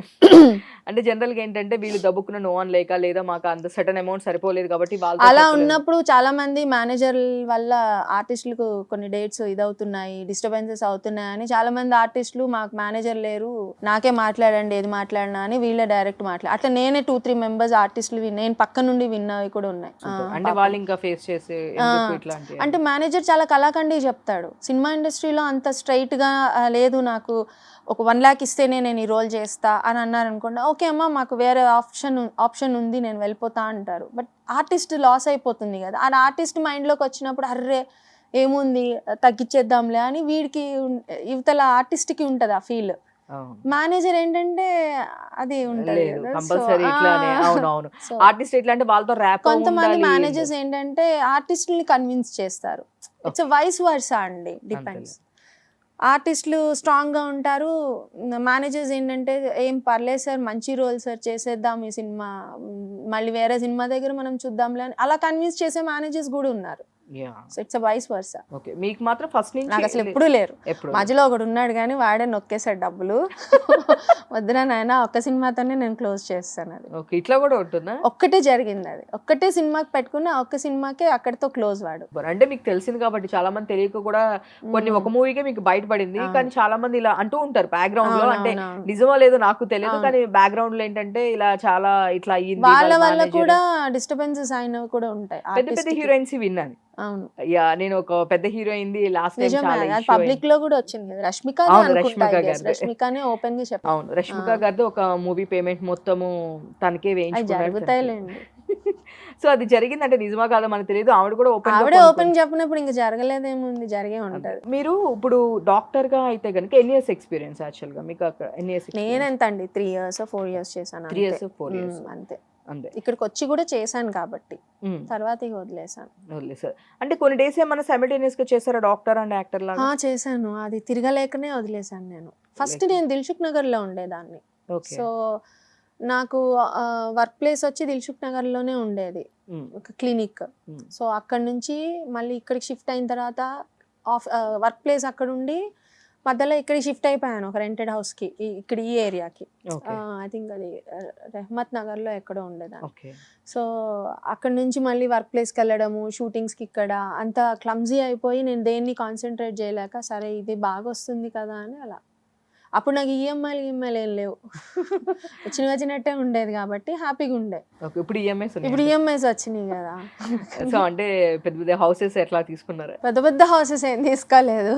అంటే జనరల్ గా ఏంటంటే వీళ్ళు దబ్బుకున్న నో అని లేక లేదా మాకు అంత సర్టన్ అమౌంట్ సరిపోలేదు కాబట్టి అలా ఉన్నప్పుడు చాలా మంది మేనేజర్ వల్ల ఆర్టిస్టులకు కొన్ని డేట్స్ ఇదవుతున్నాయి, డిస్టర్బెన్సెస్ అవుతున్నాయి అని చాలా మంది ఆర్టిస్టులు మాకు మేనేజర్ లేరు, నాకే మాట్లాడండి ఏది మాట్లాడినా అని వీళ్ళే డైరెక్ట్ అట్లా నేనే 2-3 మెంబర్స్ ఆర్టిస్టులు నేను పక్క నుండి విన్నవి కూడా ఉన్నాయి. అంటే వాళ్ళు ఇంకా ఫేస్ చేసే అంటే మేనేజర్ చాలా కళాఖండి చెప్తాడు. సినిమా ఇండస్ట్రీలో అంత స్ట్రైట్ గా లేదు, నాకు ఒక 1 lakh ఇస్తేనే నేను ఈ రోల్ చేస్తా అని అన్నారు అనుకోండి, ఓకే అమ్మా మాకు వేరే ఆప్షన్ ఉంది నేను వెళ్ళిపోతా అంటారు. బట్ ఆర్టిస్ట్ లాస్ అయిపోతుంది కదా. ఆ ఆర్టిస్ట్ మైండ్లోకి వచ్చినప్పుడు అర్రే ఏముంది తగ్గించేద్దాంలే అని వీడికి యువతల ఆర్టిస్ట్కి ఉంటుంది ఆ ఫీల్. మేనేజర్ ఏంటంటే అది ఉంటుంది. కొంతమంది మేనేజర్స్ ఏంటంటే ఆర్టిస్టుల్ని కన్విన్స్ చేస్తారు. ఇట్స్ వైస్ వర్సా అండి, డిపెండ్స్. ఆర్టిస్టులు స్ట్రాంగ్గా ఉంటారు, మేనేజర్స్ ఏంటంటే ఏం పర్లేదు సార్ మంచి రోల్ సార్ చేసేద్దాం ఈ సినిమా, మళ్ళీ వేరే సినిమా దగ్గర మనం చూద్దాంలే అని అలా కన్విన్స్ చేసే మేనేజర్స్ కూడా ఉన్నారు. So it's vice versa. మీకు మాత్రం ఫస్ట్ నుంచి నాకు అసలు ఎప్పుడూ లేరు. మధ్యలో ఒకడు ఉన్నాడు కానీ వాడే నొక్కేసాడు డబ్బులు. వద్దురా నాయన ఒక్క సినిమాతోనే నేను క్లోజ్ చేస్తాను. అది ఇట్లా కూడా ఉంటుందా? ఒక్కటే జరిగింది, అది ఒక్కటే సినిమాకి పెట్టుకున్న ఒక్క సినిమాకే అక్కడితో క్లోజ్ వాడు. అంటే మీకు తెలిసింది కాబట్టి చాలా మంది తెలియక కూడా కొన్ని ఒక మూవీకే మీకు బయటపడింది. కానీ చాలా మంది ఇలా అంటూ ఉంటారు బ్యాక్గ్రౌండ్ లో, అంటే నిజమో లేదో నాకు తెలియదు కానీ బ్యాక్గ్రౌండ్ లో ఏంటంటే ఇలా చాలా ఇట్లా అయ్యింది, వాళ్ళ వల్ల కూడా డిస్టర్బెన్సెస్ అయినవి కూడా ఉంటాయి. పెద్ద పెద్ద హీరోయిన్స్ విన్నాను. అవును. యా నేను ఒక పెద్ద హీరోయిన్ది లాస్ట్ టైం నిజమే చాలా అది issue పబ్లిక్ లో కూడా వచ్చింది కదా, రష్మిక అవును, అనుకుంటా, రష్మిక I guess. గారిదే. రష్మికనే ఓపెన్ గా చెప్పారు. అవును, రష్మిక గారిది ఒక మూవీ పేమెంట్ మొత్తము తనకే అవి వేయించుకున్నాడు తనకి. జరుగుతాయిలేండి. సో అది జరిగిందంటే నిజమా కాదో మనకు తెలియదు. ఆవిడ కూడా ఆవిడే ఓపెన్ ఓపెన్ చెప్పినప్పుడు ఇంకా జరగలేదేముంది, జరిగే ఉంటది. మీరు ఇప్పుడు డాక్టర్ గా అయితే గనుక ఎన్ని ఇయర్స్ ఎక్స్పీరియన్స్ యాక్చువల్ గా మీకు అక్కడ ఎన్ని ఇయర్స్? నేనెంత అండి 3 years 4 years చేశాను 3 years 4 years అంతే. అంతే. ఇక్కడికి వచ్చి కూడా చేశాను కాబట్టి తర్వాత ఇక వదిలేసాను. వదిలేసారు అంటే కొన్ని డేస్ ఏమన్నా సైమల్టేనియస్ గా చేశారా డాక్టర్ అండ్ యాక్టర్ లాగా? చేశాను, అది తిరగలేకనే వదిలేసాను నేను. ఫస్ట్ నేను దిల్సుఖ్ నగర్ లో ఉండేదాన్ని. ఓకే. సో నాకు వర్క్ ప్లేస్ వచ్చి దిల్సుఖ్ నగర్ లోనే ఉండేది ఒక క్లినిక్. సో అక్కడ నుంచి మళ్ళీ ఇక్కడికి షిఫ్ట్ అయిన తర్వాత వర్క్ ప్లేస్ అక్కడ ఉండి మధ్యలో ఇక్కడికి షిఫ్ట్ అయిపోయాను ఒక రెంటెడ్ హౌస్ కి, ఇక్కడ ఈ ఏరియాకి. ఐ థింక్ అది రెహ్మత్ నగర్ లో ఎక్కడో ఉండేదాన్ని. సో అక్కడ నుంచి మళ్ళీ వర్క్ ప్లేస్కి వెళ్ళడము, షూటింగ్స్కి ఇక్కడ అంత క్లమ్జీ అయిపోయి నేను దేన్ని కాన్సన్ట్రేట్ చేయలేక సరే ఇది బాగా వస్తుంది కదా అని అలా. అప్పుడు నాకు ఈఎంఐలు ఏం లేవు, వచ్చినట్టే ఉండేది కాబట్టి హ్యాపీగా ఉండే. ఇప్పుడు ఈఎంఐస్ ఇప్పుడు ఈఎంఐస్ వచ్చినాయి కదా. సో అంటే పెద్ద పెద్ద హౌసెస్ ఎట్లా తీసుకున్నారు? పెద్ద పెద్ద హౌసెస్ ఏం తీసుకోలేదు,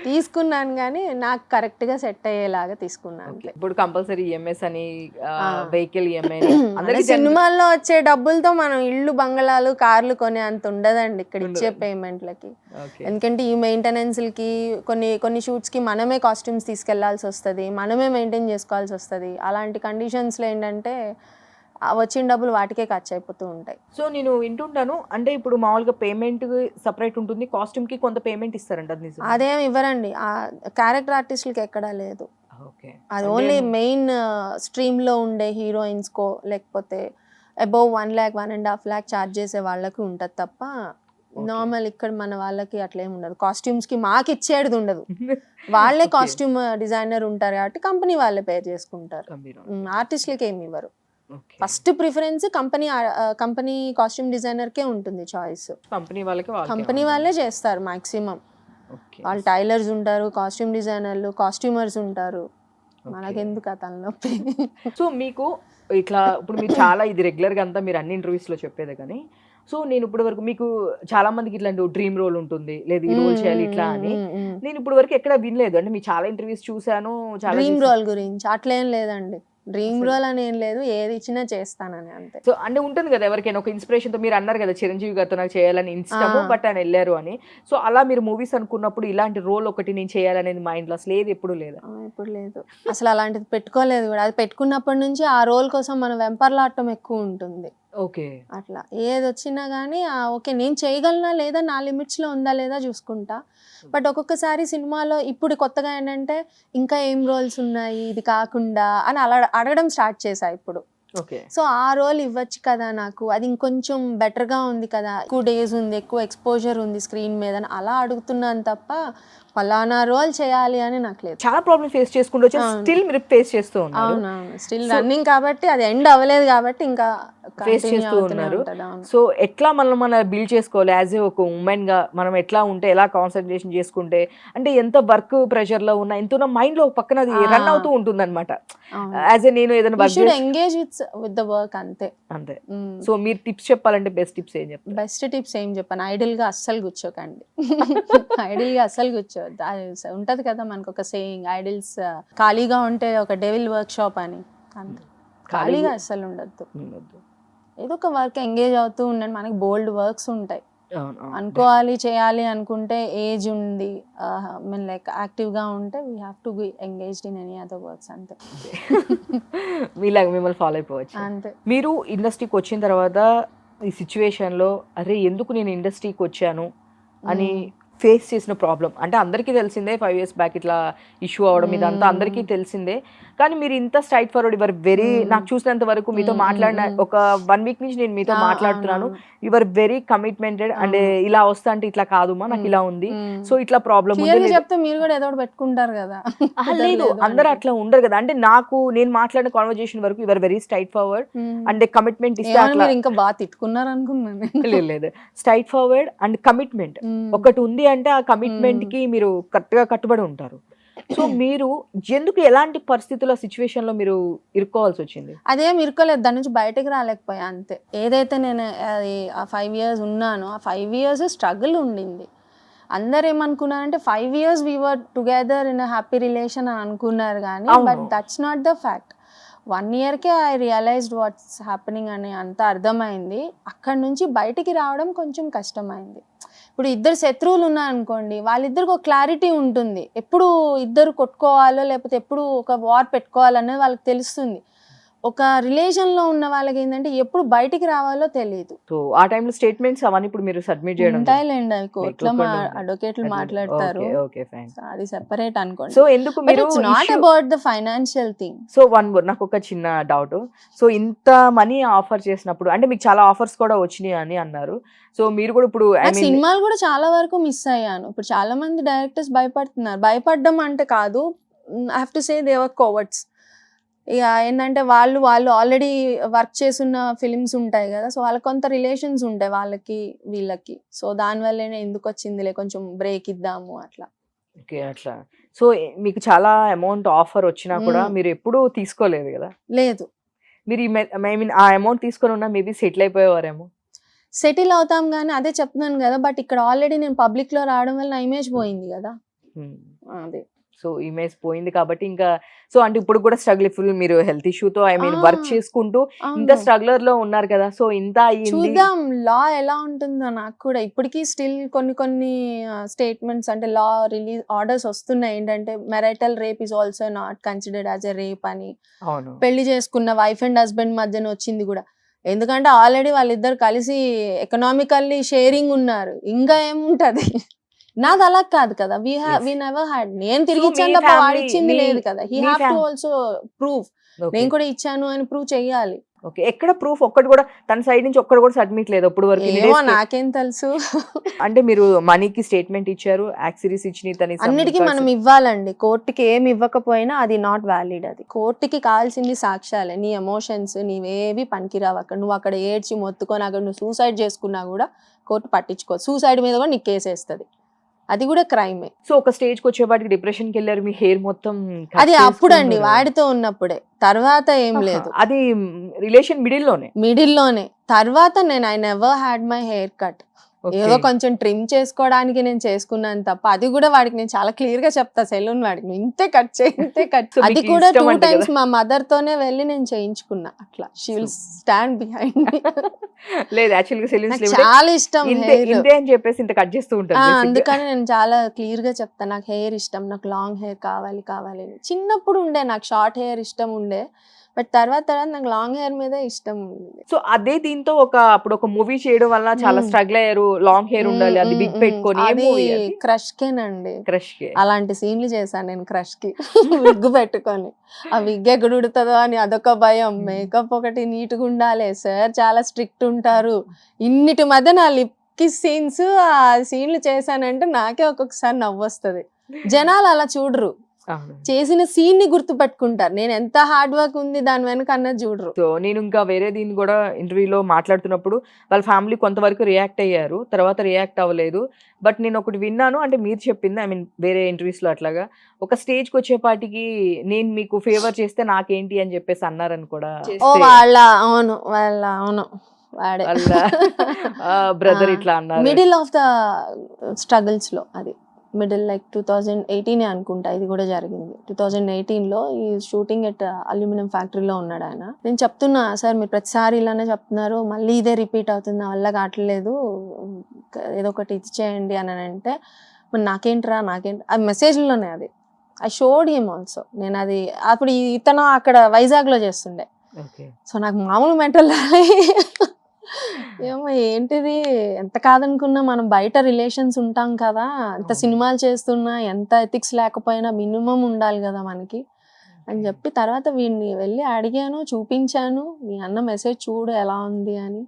తీసుకున్నాను కానీ నాకు కరెక్ట్ గా సెట్ అయ్యేలాగా తీసుకున్నాను. ఇప్పుడు కంపల్సరీ ఈఎంఐస్ అని వెహికల్ ఈఎంఐ సినిమాల్లో వచ్చే డబ్బులతో మనం ఇల్లు బంగళాలు కార్లు కొనే అంత ఉండదండి ఇక్కడ ఇచ్చే పేమెంట్లకి. ఎందుకంటే ఈ మెయింటెనెన్స్లకి కొన్ని షూట్స్ కి మనమే కాస్ట్యూమ్స్ తీసుకెళ్లాల్సి వస్తుంది, మనమే మెయింటైన్ చేసుకోవాల్సి వస్తుంది. అలాంటి కండిషన్స్లో ఏంటంటే వచ్చిన డబ్బులు వాటికే ఖర్చు అయిపోతూ ఉంటాయి. సో నేను వింటుంటాను అంటే ఇప్పుడు మామూలుగా పేమెంట్ సపరేట్ ఉంటుంది, కాస్ట్యూమ్ కి కొంత పేమెంట్ ఇస్తారంట, అది నిజం? అదేం ఇవ్వరండి, క్యారెక్టర్ ఆర్టిస్టులకి ఎక్కడా లేదు. అది ఓన్లీ మెయిన్ స్ట్రీమ్ లో ఉండే హీరోయిన్స్ కో లేకపోతే అబౌవ్ 1 lakh 1.5 lakh ఛార్జ్ చేసే వాళ్ళకి ఉంటది తప్ప నార్మల్ ఇక్కడ మన వాళ్ళకి అట్లేం ఉండదు. కాస్ట్యూమ్స్ కి మాకు ఇచ్చేది ఉండదు, వాళ్ళే కాస్ట్యూమ్ డిజైనర్ ఉంటారు కాబట్టి కంపెనీ వాళ్ళే పే చేసుకుంటారు, ఆర్టిస్టులకి ఏమి ఇవ్వరు. First preference company costume designer కే ఉంటుంది చాయిస్. కంపెనీ వాళ్ళే చేస్తారు మాక్సిమం. వాళ్ళు టైలర్స్ ఉంటారు, కాస్ట్యూమ్ డిజైనర్లు, కాస్ట్యూమర్స్ ఉంటారు, మనకెందుకు ఆ తలనొప్పి. సో మీకు ఇట్లా ఇప్పుడు మీరు చాలా ఇది రెగ్యులర్ గా అంతా మీరు అన్ని ఇంటర్వ్యూస్ లో చెప్పేదే కానీ, సో నేను ఇప్పుడు వరకు మీకు చాలా మందికి ఇట్లాంటి డ్రీమ్ రోల్ ఉంటుంది, లేదు ఈ రోల్ చేయాలి ఇట్లా అని నేను ఇప్పుడు వరకు ఎక్కడ వినలేదు. అంటే మీ చాలా ఇంటర్వ్యూస్ చూసాను, చాలా డ్రీమ్ రోల్ గురించి అట్లేం లేదండి, డ్రీమ్ రోల్ అని ఏం లేదు, ఏది ఇచ్చినా చేస్తానని అంతే. సో అంటే ఉంటుంది కదా ఎవరికైనా ఒక ఇన్స్పిరేషన్ తో, మీరు అన్నారు కదా చిరంజీవి గారితో నాకు చేయాలని ఇష్టము బట్ ఆయన వెళ్ళారు అని. సో అలా మీరు మూవీస్ అనుకున్నప్పుడు ఇలాంటి రోల్ ఒకటి నేను చేయాలనేది మైండ్ లో అసలు ఏది ఎప్పుడు లేదా? ఎప్పుడు లేదు అసలు, అలాంటిది పెట్టుకోలేదు కూడా. అది పెట్టుకున్నప్పటి నుంచి ఆ రోల్ కోసం మనం వెంపర్లాడటం ఎక్కువ ఉంటుంది. ఓకే, అట్లా ఏది వచ్చినా కానీ ఓకే నేను చేయగలనా లేదా, నా లిమిట్స్ లో ఉందా లేదా చూసుకుంటా. బట్ ఒక్కొక్కసారి సినిమాలో ఇప్పుడు కొత్తగా ఏంటంటే ఇంకా ఏం రోల్స్ ఉన్నాయి ఇది కాకుండా అని అలా అడగడం స్టార్ట్ చేశా ఇప్పుడు. సో ఆ రోల్ ఇవ్వచ్చు కదా నాకు, అది ఇంకొంచెం బెటర్ గా ఉంది కదా, ఎక్కువ డేస్ ఉంది, ఎక్కువ ఎక్స్పోజర్ ఉంది స్క్రీన్ మీద అని అలా అడుగుతున్నాను తప్ప ఫలానా రోల్ చేయాలి అని నాకు లేదు. చాలా ప్రాబ్లమ్ ఫేస్ చేసుకుంటూ వచ్చి స్టిల్ మీరు ఫేస్ చేస్తూ ఉన్నారు. అవునవును, స్టిల్ రన్నింగ్ కాబట్టి అది ఎండ్ అవ్వలేదు కాబట్టి ఇంకా ఫేస్ చేస్తూ ఉన్నారు. సో ఎట్లా మనం బిల్డ్ చేసుకోవాలి యాజ్ ఏ ఒక ఉమెన్ గా, మనం ఎట్లా ఉంటే ఎలా కాన్సన్ట్రేషన్ చేసుకుంటే, అంటే ఎంత వర్క్ ప్రెషర్ లో ఉన్నా ఎంత మైండ్ లో పక్కన అది రన్ అవుతూ ఉంటుంది అనమాట. యాజ్ ఏ నేను ఏదైనా ఎంగేజ్ విత్ ద వర్క్ అంతే. సో మీరు టిప్స్ చెప్పాలంటే బెస్ట్ టిప్స్ ఏం చెప్తారు? బెస్ట్ టిప్స్ ఏం చెప్పాను, ఐడిల్ గా అస్సలు కూర్చోకండి. ఐడిల్ గా అస్సలు కూర్చోవద్దు. ఉంటది కదా మనకు ఒక సేయింగ్, ఐడిల్స్ ఖాళీగా ఉంటే ఒక డెవిల్ వర్క్ షాప్ అని. అంతే, ఖాళీగా అస్సలు ఉండద్దు, ఏదో ఒక వర్క్ ఎంగేజ్ అవుతూ ఉండండి. మనకి బోల్డ్ వర్క్స్ ఉంటాయి, అనుకోవాలి చేయాలి అనుకుంటే, ఏజ్ ఉంది మీన్ లైక్ యాక్టివ్ గా ఉంటే we have to be engaged in any other works అంతే. మీలాగా మిమ్మల్ని ఫాలో అయిపోవచ్చు అంతే. మీరు ఇండస్ట్రీకి వచ్చిన తర్వాత ఈ సిచ్యువేషన్ లో అరే ఎందుకు నేను ఇండస్ట్రీకి వచ్చాను అని ఫేస్ చేసిన ప్రాబ్లం, అంటే అందరికీ తెలిసిందే 5 years బ్యాక్ ఇట్లా ఇష్యూ అవడం ఇదంతా అందరికీ తెలిసిందే. కానీ మీరు ఇంత స్ట్రైట్ ఫార్వర్డ్, యువర్ వెరీ, నాకు చూసినంత వరకు మీతో మాట్లాడిన ఒక 1 week నుంచి నేను మీతో మాట్లాడుతున్నాను, యువర్ వెరీ కమిట్మెంటెడ్. అండ్ ఇలా వస్తా అంటే ఇట్లా కాదు మా నాకు ఇలా ఉంది, సో ఇట్లా ప్రాబ్లం చెప్తే మీరు కూడా ఏదో పెట్టుకుంటారు కదా. లేదు అందరూ అట్లా ఉండరు కదా. అంటే నేను మాట్లాడిన కాన్వర్జేషన్ వరకు your very straight forward and commitment ఇస్తే అట్లా ఇంకా బాగా తిట్టుకున్నారు అనుకున్నాను. లేదు, స్ట్రైట్ ఫార్వర్డ్ అండ్ కమిట్మెంట్ ఒకటి ఉంది అంటే ఆ కమిట్మెంట్ కి మీరు కరెక్ట్ గా కట్టుబడి ఉంటారు. సో మీరు ఎందుకు ఎలాంటి పరిస్థితుల్లో సిచ్యువేషన్ లో మీరు ఇరుక్కోవాల్సి వచ్చింది? అదేం ఇరుకోలేదు, దాని నుంచి బయటకు రాలేకపోయా అంతే. ఏదైతే నేను అది ఆ 5 years ఉన్నానో ఆ 5 years స్ట్రగుల్ ఉండింది. అందరు ఏమనుకున్నారంటే 5 years we were together in a happy relation అని అనుకున్నారు కానీ but that's not the fact. 1 yearకే ఐ రియలైజ్డ్ వాట్స్ హ్యాపెనింగ్ అని అంత అర్థమైంది. అక్కడి నుంచి బయటికి రావడం కొంచెం కష్టమైంది. ఇప్పుడు ఇద్దరు శత్రువులు ఉన్నారనుకోండి, వాళ్ళిద్దరికి ఒక క్లారిటీ ఉంటుంది, ఎప్పుడు ఇద్దరు కొట్టుకోవాలో లేకపోతే ఎప్పుడు ఒక వార్ పెట్టుకోవాలనేది వాళ్ళకి తెలుస్తుంది. ఒక రిలేషన్లో ఉన్న వాళ్ళకి ఏంటంటే ఎప్పుడు బయటికి రావాలో తెలియదు. సో ఆ టైంలో స్టేట్మెంట్స్ అవన్నీ ఇప్పుడు మీరు సబ్మిట్ చేయడం ఉంటాయిలేండి, అవి కోర్టులో అడ్వకేట్లు మాట్లాడతారు, అది సెపరేట్ అనుకోండి. సో ఎందుకు మీరు not about the financial thing. So one more, నాకు ఒక చిన్న డౌట్. సో ఇంత మనీ ఆఫర్ చేసినప్పుడు అంటే మీకు చాలా ఆఫర్స్ కూడా వచ్చినాయి అని అన్నారు. సో మీరు కూడా ఇప్పుడు సినిమాలు కూడా చాలా వరకు మిస్ అయ్యాను. ఇప్పుడు చాలా మంది డైరెక్టర్స్ భయపడుతున్నారు. భయపడడం అంటే కాదు, I have to say they were cowards. ఇక ఏంటంటే వాళ్ళు ఆల్రెడీ వర్క్ చేస్తున్న ఫిలిమ్స్ ఉంటాయి కదా, సో వాళ్ళకి కొంత రిలేషన్స్ ఉంటాయి వాళ్ళకి వీళ్ళకి. సో దానివల్లనే ఎందుకు వచ్చిందిలే కొంచెం బ్రేక్ ఇద్దాము అట్లా. ఓకే, అట్లా. సో మీకు చాలా అమౌంట్ ఆఫర్ వచ్చినా కూడా మీరు ఎప్పుడూ తీసుకోలేదు కదా? లేదు. మీరు ఐ మీన్ ఆ అమౌంట్ తీసుకొని ఉన్నా మేబీ సెటిల్ అయిపోయేవారేమో. సెటిల్ అవుతాం కానీ అదే చెప్తున్నాను కదా, బట్ ఇక్కడ ఆల్రెడీ నేను పబ్లిక్ లో రావడం వల్ల నా ఇమేజ్ పోయింది కదా. అదే, సో ఇమేజ్ పోయింది కాబట్టి ఇంకా సో అంటే ఇప్పుడు కూడా స్ట్రగుల్, ఫుల్ మీరు హెల్త్ ఇష్యూతో ఐ మీన్ వర్క్ చేసుకుంటూ ఇంకా స్ట్రగులర్ లో ఉన్నారు కదా. సో ఇంత చూద్దాం లా ఎలా ఉంటుందో. నాకు కూడా ఇప్పటికీ స్టిల్ కొన్ని స్టేట్మెంట్స్ అంటే లా రిలీజ్ ఆర్డర్స్ వస్తున్నాయి ఏంటంటే marital rape is also not considered as a rape అని. పెళ్లి చేసుకున్న వైఫ్ అండ్ హస్బెండ్ మధ్యన వచ్చింది కూడా. ఎందుకంటే ఆల్రెడీ వాళ్ళిద్దరు కలిసి ఎకనామికల్లీ షేరింగ్ ఉన్నారు, ఇంకా ఏముంటది. నాది అలా కాదు కదా, వి నెవర్ హ్యాడ్. నేను తిరిగి ఇచ్చాను తప్ప వాడు ఇచ్చింది లేదు కదా. He have to also prove, నేను కూడా ఇచ్చాను అని ప్రూవ్ చెయ్యాలి. ఓకే, ఎక్కడ ప్రూఫ్ ఒక్కటి కూడా తన సైడ్ నుంచి ఒక్కటి కూడా సబ్మిట్ లేదు అప్పుడు వరకు? ఏమో నాకేం తెలుసు. అంటే మీరు మనీకి స్టేట్మెంట్ ఇచ్చారు, యాక్సిరీస్ ఇచ్చినాయి, అన్నిటికీ మనం ఇవ్వాలండి. కోర్టుకి ఏమి ఇవ్వకపోయినా అది నాట్ వ్యాలిడ్. అది కోర్టుకి కావాల్సింది సాక్ష్యాలే. నీ ఎమోషన్స్ నీవేవి పనికిరావు. అక్కడ నువ్వు అక్కడ ఏడ్చి మొత్తుకొని అక్కడ నువ్వు సూసైడ్ చేసుకున్నా కూడా కోర్టు పట్టించుకో. సూసైడ్ మీద కూడా నీకు కేసు వేస్తుంది, అది కూడా క్రైమే. సో ఒక స్టేజ్ కి వచ్చేపాటికి డిప్రెషన్ కి వెళ్ళారు, మీ హెయిర్ మొత్తం. అది అప్పుడండి, వాడితో ఉన్నప్పుడే. తర్వాత ఏం లేదు, అది రిలేషన్ మిడిల్ లోనే. తర్వాత నేను I never had my hair cut. ఏదో కొంచెం ట్రిమ్ చేసుకోవడానికి నేను చేసుకున్నాను తప్ప, అది కూడా వాడికి నేను చాలా క్లియర్ గా చెప్తా, సెలూన్ వాడికి ఇంతే కట్ చేయి, ఇంతే కట్. అది కూడా 2 times మా మదర్ తోనే వెళ్ళి నేను చేయించుకున్నా. అట్లా she will stand behind me. లేదు, యాక్చువల్ గా సెలూన్స్ చాలా ఇష్టం ఇంతే అని చెప్పేసి ఇంత కట్ చేస్తూ ఉంటాను. అందుకని నేను చాలా క్లియర్ గా చెప్తా, నాకు హెయిర్ ఇష్టం, నాకు లాంగ్ హెయిర్ కావాలి. చిన్నప్పుడు ఉండే నాకు షార్ట్ హెయిర్ ఇష్టం ఉండే, బట్ తర్వాత నాకు లాంగ్ హెయిర్ మీద ఇష్టం ఉంది. సో అదే దీంతో అప్పుడు ఒక మూవీ చేయడం వల్ల చాలా స్ట్రగుల్ అయ్యారు, లాంగ్ హెయిర్ ఉండాలి, అది బిగ్ పెట్టుకొని. క్రష్ కేనండి, క్రష్ కే అలాంటి సీన్లు చేశాను నేను. క్రష్ కి విగ్ పెట్టుకొని, ఆ విగ్ ఎక్కడ ఉడుతుందో అని అదొక భయం. మేకప్ ఒకటి నీట్ గా ఉండాలి, సార్ చాలా స్ట్రిక్ట్ ఉంటారు. ఇన్నిటి మధ్య నా లిప్ కిస్ సీన్స్, ఆ సీన్లు చేశానంటే నాకే ఒక్కొక్కసారి నవ్వు వస్తుంది. జనాలు అలా చూడరు, చేసిన సీన్ ని గుర్తు పెట్టుకుంటారు. నేను ఎంత హార్డ్ వర్క్ ఉంది దాని వెనక అన్నది చూడరు. సో నేను ఇంకా వేరే దీన్ని కూడా ఇంటర్వ్యూలో మాట్లాడుతున్నప్పుడు వాళ్ళ ఫ్యామిలీ కొంతవరకు రియాక్ట్ అయ్యారు, తర్వాత రియాక్ట్ అవ్వలేదు. బట్ నేను ఒకటి విన్నాను, అంటే మీరు చెప్పింది, ఐ మీన్ వేరే ఇంటర్వ్యూస్ లో అట్లాగా ఒక స్టేజ్ కి వచ్చేపాటికి నేను మీకు ఫేవర్ చేస్తే నాకేంటి అని చెప్పేసి అన్నారని కూడా. అవును వాడే బ్రదర్ ఇట్లా అన్నారు. మిడిల్ ఆఫ్ ద స్ట్రగుల్స్ లో, అది మిడిల్ లైక్ 2018 అనుకుంటా ఇది కూడా జరిగింది. 2018లో ఈ షూటింగ్ ఎట్ అల్యూమినియం ఫ్యాక్టరీలో ఉన్నాడు ఆయన. నేను చెప్తున్నా, సార్ మీరు ప్రతిసారి ఇలానే చెప్తున్నారు, మళ్ళీ ఇదే రిపీట్ అవుతుంది, నా వల్ల కావట్లేదు, ఏదో ఒకటి ఇది చేయండి అని అంటే, మరి నాకేంటి అది మెసేజ్లోనే. అది ఐ షోడ్ హిమ్ ఆల్సో. నేను అది అప్పుడు ఇతను అక్కడ వైజాగ్లో చేస్తుండే. సో నాకు మామూలు మెంటల్ ఏమో ఏంటిది, ఎంత కాదనుకున్నా మనం బయట రిలేషన్స్ ఉంటాం కదా, ఎంత సినిమాలు చేస్తున్నా ఎంత ఎథిక్స్ లేకపోయినా మినిమం ఉండాలి కదా మనకి అని చెప్పి తర్వాత వీడిని వెళ్ళి అడిగాను, చూపించాను, మీ అన్న మెసేజ్ చూడు ఎలా ఉంది అని.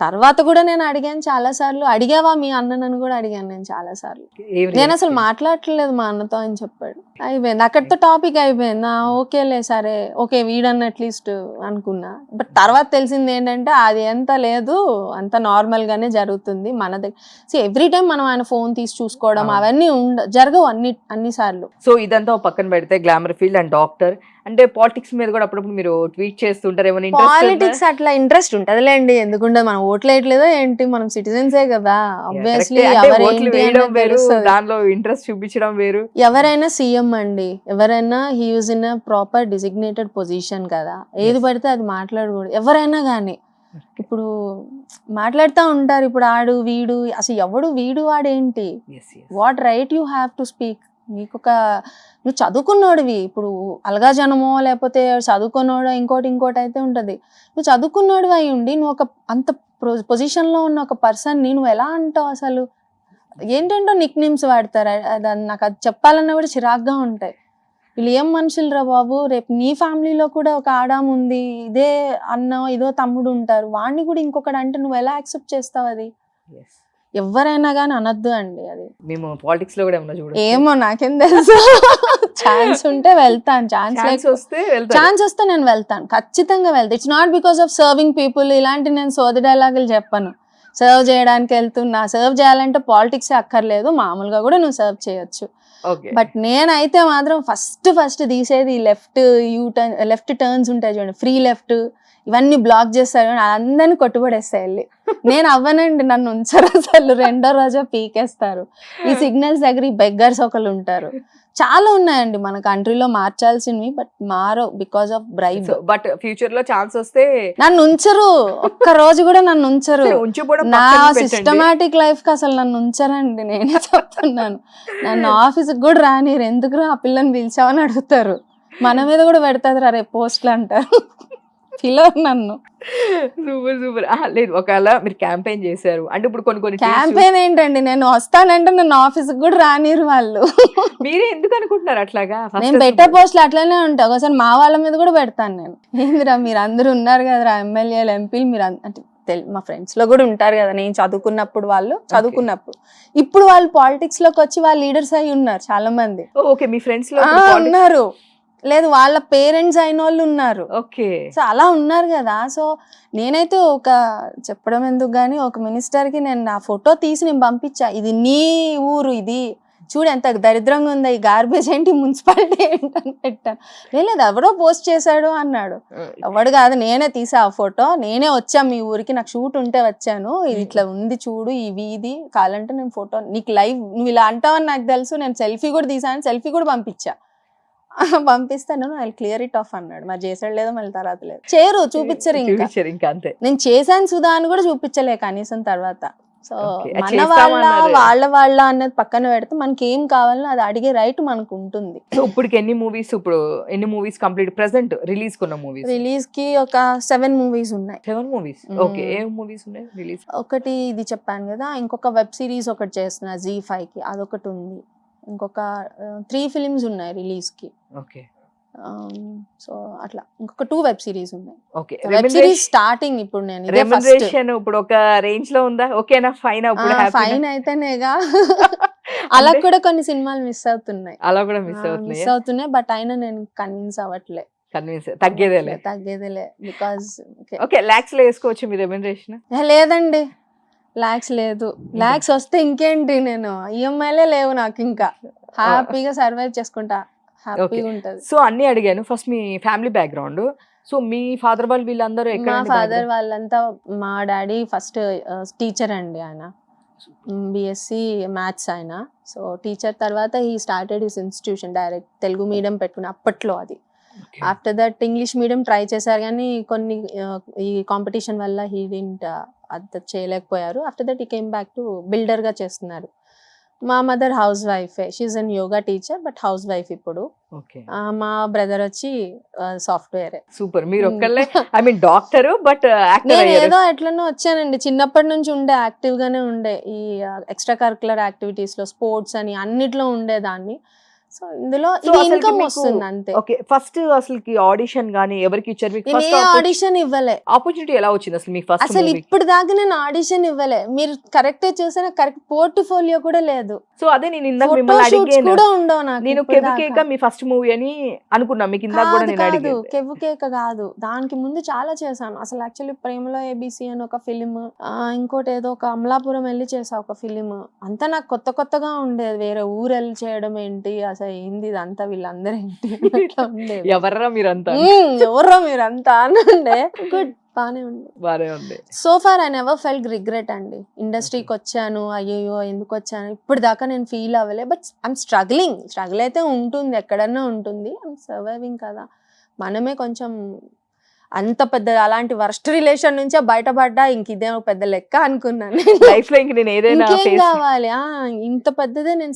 తర్వాత కూడా నేను అడిగాను చాలా సార్లు. అడిగావా మీ అన్ననని కూడా అడిగాను నేను చాలా సార్లు. నేను అసలు మాట్లాడట్లేదు మా అన్నతో అని చెప్పాడు. అయిపోయింది అక్కడితో టాపిక్ అయిపోయింది. ఓకేలే సరే ఓకే వీడన్న అట్లీస్ట్ అనుకున్నా. బట్ తర్వాత తెలిసింది ఏంటంటే అది ఎంత లేదు, అంత నార్మల్ గానే జరుగుతుంది మన దగ్గర. ఎవ్రీ టైం మనం ఆయన ఫోన్ తీసి చూసుకోవడం అవన్నీ జరగవు అన్ని సార్లు. సో ఇదంతా ఒక పక్కన పెడితే గ్లామర్ ఫీల్డ్ అండ్ డాక్టర్ అంటే పాలిటిక్స్ మీద కూడా అప్పుడప్పుడు మీరు ట్వీట్ చేస్తుంటారు. ఏమైనా పాలిటిక్స్ అట్లా ఇంట్రెస్ట్ ఉంటదిలేండి, ఎందుకుంటే మనం ఓట్లు వేయట్లేదో ఏంటి, మనం సిటిజన్సే కదా. ఆబ్వియస్లీ దానిలో ఇంట్రెస్ట్ చూపించడం వేరు. ఎవరైనా సీఎం అండి, ఎవరైనా he use in proper designated position కదా, ఏది పడితే అది మాట్లాడకూడదు ఎవరైనా కానీ. ఇప్పుడు మాట్లాడుతూ ఉంటారు, ఇప్పుడు ఆడు వీడు, అసలు ఎవడు వీడు వాడేంటి, what right you have to speak. నువ్వు చదువుకున్నోడివి, ఇప్పుడు అలగా జనమో లేకపోతే చదువుకున్నోడో ఇంకోటి అయితే ఉంటుంది. నువ్వు చదువుకున్నోడివి అయి ఉండి నువ్వు ఒక అంత పొజిషన్లో ఉన్న ఒక పర్సన్ని నువ్వు ఎలా అంటావు అసలు? ఏంటంటో నిక్ నేమ్స్ వాడతారు, నాకు అది చెప్పాలన్నా కూడా చిరాగ్గా ఉంటాయి. వీళ్ళు ఏం మనుషులు రా బాబు, రేపు నీ ఫ్యామిలీలో కూడా ఒక ఆడాము ఉంది, ఇదే అన్న ఇదో తమ్ముడు ఉంటారు, వాడిని కూడా ఇంకొకటి అంటే నువ్వు ఎలా యాక్సెప్ట్ చేస్తావు? అది ఎవరైనా కానీ అనొద్దు అండి. అది మేము పాలిటిక్స్ లో కూడా ఏమన్నా చూడండి, ఏమో నాకేం తెలుసు. ఛాన్స్ ఉంటే వెళ్తాను, ఛాన్స్ వస్తే నేను వెళ్తాను, ఖచ్చితంగా వెళ్తాను. It's not because of serving people. ఇలాంటి నేను సోది డైలాగులు చెప్పను. సర్వ్ చేయడానికి వెళ్తున్నా, సర్వ్ చేయాలంటే పాలిటిక్స్ అక్కర్లేదు, మామూలుగా కూడా నువ్వు సర్వ్ చేయొచ్చు. బట్ నేనైతే మాత్రం ఫస్ట్ తీసేది లెఫ్ట్ టర్న్స్ ఉంటాయి చూడండి, ఫ్రీ లెఫ్ట్, ఇవన్నీ బ్లాక్ చేస్తారు, అందరినీ కొట్టుబడేస్తాయి వెళ్ళి. నేను అవ్వనండి, నన్ను ఉంచరు అసలు. రెండో రోజే పీకేస్తారు. ఈ సిగ్నల్స్ దగ్గర ఈ బెగ్గర్స్ ఒకళ్ళు ఉంటారు. చాలా ఉన్నాయండి మన కంట్రీలో మార్చాల్సినవి, బట్ మారో because of bribe. But future లో ఛాన్స్ వస్తే నన్ను ఉంచరు, ఒక్క రోజు కూడా నన్ను ఉంచరు. నా సిస్టమాటిక్ లైఫ్ కి అసలు నన్ను ఉంచరండి, నేనే చెప్తున్నాను. నన్ను ఆఫీస్కి కూడా రానిరు, ఎందుకు ఆ పిల్లని పిలిచావని అడుగుతారు. మన మీద కూడా పెడతారు రేపు పోస్ట్లు అంటారు. పిలవరు నన్ను. సూపర్. లేదు ఒకవేళ మీరు క్యాంపెయిన్ చేశారు అంటే ఇప్పుడు కొన్ని క్యాంపెయిన్ ఏంటండి, నేను వస్తానంటే నన్ను ఆఫీస్కి కూడా రానిరు వాళ్ళు. మీరే ఎందుకు అనుకుంటున్నారు అట్లాగా? నేను పెట్టే పోస్టులు అట్లనే ఉంటాయి, ఒకసారి మా వాళ్ళ మీద కూడా పెడతాను నేను. ఏందిరా మీరు అందరూ ఉన్నారు కదరా ఎమ్మెల్యేలు ఎంపీలు, మీరు అంటే మా ఫ్రెండ్స్ లో కూడా ఉంటారు కదా, నేను చదువుకున్నప్పుడు ఇప్పుడు వాళ్ళు పాలిటిక్స్ లోకి వచ్చి వాళ్ళు లీడర్స్ అయి ఉన్నారు చాలా మంది. ఓకే, మీ ఫ్రెండ్స్ లో ఉన్నారు, లేదు వాళ్ళ పేరెంట్స్ అయిన వాళ్ళు ఉన్నారు. ఓకే, సో అలా ఉన్నారు కదా. సో నేనైతే ఒక చెప్పడం ఎందుకు కానీ ఒక మినిస్టర్ కి నేను నా ఫోటో తీసి నేను పంపించా, ఇది నీ ఊరు, ఇది చూడు ఎంత దరిద్రంగా ఉందా, ఈ గార్బేజ్ ఏంటి, మున్సిపాలిటీ ఏంటని పెట్టాను. లేదు ఎవడో పోస్ట్ చేశాడు అన్నాడు. ఎవడు కాదు, నేనే తీసా ఆ ఫోటో, నేనే వచ్చా మీ ఊరికి, నాకు షూట్ ఉంటే వచ్చాను, ఇది ఇట్లా ఉంది చూడు, ఇది కావాలంటే నేను ఫోటో నీకు లైవ్, నువ్వు ఇలా అంటావని నాకు తెలుసు, నేను సెల్ఫీ కూడా తీసాను, సెల్ఫీ కూడా పంపించా. పంపిస్తాను, ఐ క్లియర్ ఇట్ ఆఫ్ అన్నాడు. మరి చేసాడు లేదో మళ్ళీ తర్వాత లేదు, చేయరు, చూపించరు ఇంకా అంతే. నేను చేశాను సుధా అని కూడా చూపించలే కనీసం తర్వాత. సో మన వాళ్ళ అన్నది పక్కన పెడితే మనకి ఏం కావాలో అది అడిగే రైట్ మనకు ఉంటుంది. ఇప్పుడు ఎన్ని మూవీస్ కంప్లీట్ ప్రెసెంట్ రిలీజ్ కి ఒక 7 మూవీస్ ఉన్నాయి. 7 మూవీస్. ఓకే, ఏ మూవీస్ ఉన్నాయి రిలీజ్? ఒకటి ఇది చెప్పాను కదా, ఇంకొక వెబ్ సిరీస్ ఒకటి చేస్తున్నా ZEE5 కి, అదొకటి ఉంది. ఇంకొక 3 ఫిలిమ్స్ ఉన్నాయి రిలీజ్ కి. ఓకే, సో అట్లా ఇంకొక 2 వెబ్ సిరీస్ ఉన్నాయి. ఓకే, వెబ్ సిరీస్ స్టార్టింగ్ ఇప్పుడు నేను రెమ్యునరేషన్ ఇప్పుడు ఒక రేంజ్ లో ఉందా? ఓకేనా, ఫైన్ ఫైన్ అయితేనేగా. అలా కూడా కొన్ని సినిమాలు మిస్ అవుతున్నాయి, బట్ అయినా నేను కన్విన్స్ అవ్వట్లే. తగ్గేదేలే బికాజ్ ఓకే, లాక్స్ లో వేసుకోవచ్చు మీ రెమ్యునరేషన్? లేదండి, లాక్స్ లేదు. లాక్స్ వస్తే ఇంకేంటి, నేను ఈఎంఐలే లేవు నాకు, ఇంకా హ్యాపీగా సర్వైవ్ చేసుకుంటా, హ్యాపీగా ఉంటది. సో అన్ని అడిగాను. ఫస్ట్ మీ ఫ్యామిలీ బ్యాక్గ్రౌండ్. సో మీ ఫాదర్ వాళ్ళు వీళ్ళందరూ ఎక్కడ? మా ఫాదర్ వాళ్ళంతా, మా డాడీ ఫస్ట్ టీచర్ అండి, ఆయన BSc మ్యాథ్స్ ఆయన. సో టీచర్ తర్వాత he started his institution, direct Telugu medium పెట్టుకుని అప్పట్లో. అది after that English medium try చేశారు కానీ కొన్ని ఈ కాంపిటీషన్ వల్ల హీ డింట్ అంత చేయలేకపోయారు. After that he came back to builder గా చేస్తున్నారు. మా mother housewife, she an yoga teacher but housewife ఇప్పుడు. మా బ్రదర్ వచ్చి సాఫ్ట్వేర్. సూపర్, మీరు ఒక్కళ్ళే ఐ మీన్ డాక్టర్ బట్ నేను ఏదో ఎట్లనో వచ్చానండి, చిన్నప్పటి నుంచి ఉండే యాక్టివ్ గానే ఉండే, ఈ ఎక్స్ట్రా కరికులర్ యాక్టివిటీస్ లో స్పోర్ట్స్ అని అన్నిట్లో ఉండేదాన్ని. సో ఇందులో So, ఇది అసలుకి ఇన్కమ్ మీకు- వస్తుంది అంతే. ఓకే, ఫస్ట్ అసలుకి ఆడిషన్ గానీ ఎవరికి ఇచ్చారు మీకు? నేను ఫస్ట్ ఏ ఆడిషన్ ఇవ్వలే ఆపర్చునిటీ ఎలా వచ్చింది అసలు మీకు ఫస్ట్ అసలు. మూవీ? ఇప్పుడు దాకా నేను ఆడిషన్ ఇవ్వలే. మీరు కరెక్ట్ చూసినా కరెక్ట్ పోర్ట్ఫోలియో కూడా లేదు, సో అదే నేను ఇందాక ఫోటో మిమ్మల్ని షూట్స్ అడిగాను. కూడా ఉండవు నాకు. నేను ఇప్పుడు కెబుకేక దాకా. మీ ఫస్ట్ మూవీ అని అనుకున్నా, మీకు ఇందాక కూడా కాదు నేను కాదు, అడిగాను. కెవ్వుకేక కాదు. దానికి ముందు చాలా చేశాను. అసలు యాక్చువల్లీ ప్రేమలో ఏబిసి అని ఒక ఫిలిం, ఇంకోటి ఏదో ఒక అమలాపురం వెళ్ళి చేసా ఒక ఫిలిం. అంతా నాకు కొత్త కొత్తగా ఉండేది. వేరే ఊరు వెళ్ళి చేయడం ఏంటి, అసలు ఏంది ఇదంతా, వీళ్ళందరూ ఏంటి అట్లా ఉండేది. ఎవర్రా మీరంతా? ఎవరో మీరంతా అని ఉండే. గుడ్, బానే ఉంది. బానే ఉంది. So far I never felt regret అండి. ఇండస్ట్రీకి వచ్చాను, అయ్యో ఎందుకు వచ్చాను, ఇప్పుడు దాకా నేను ఫీల్ అవ్వలే. బట్ ఐఎమ్ స్ట్రగుల్ అయితే ఉంటుంది, ఎక్కడన్నా ఉంటుంది. ఐఎమ్ సర్వైవింగ్ కదా. మనమే కొంచెం అంత పెద్ద అలాంటి వర్స్ట్ రిలేషన్ నుంచే బయటపడ్డా, ఇంక ఇదే ఒక పెద్ద లెక్క అనుకున్నాను. లైఫ్ లో ఇంక నేను ఏదైనా ఇంకేం face- కావాలి, ఇంత పెద్దదే నేను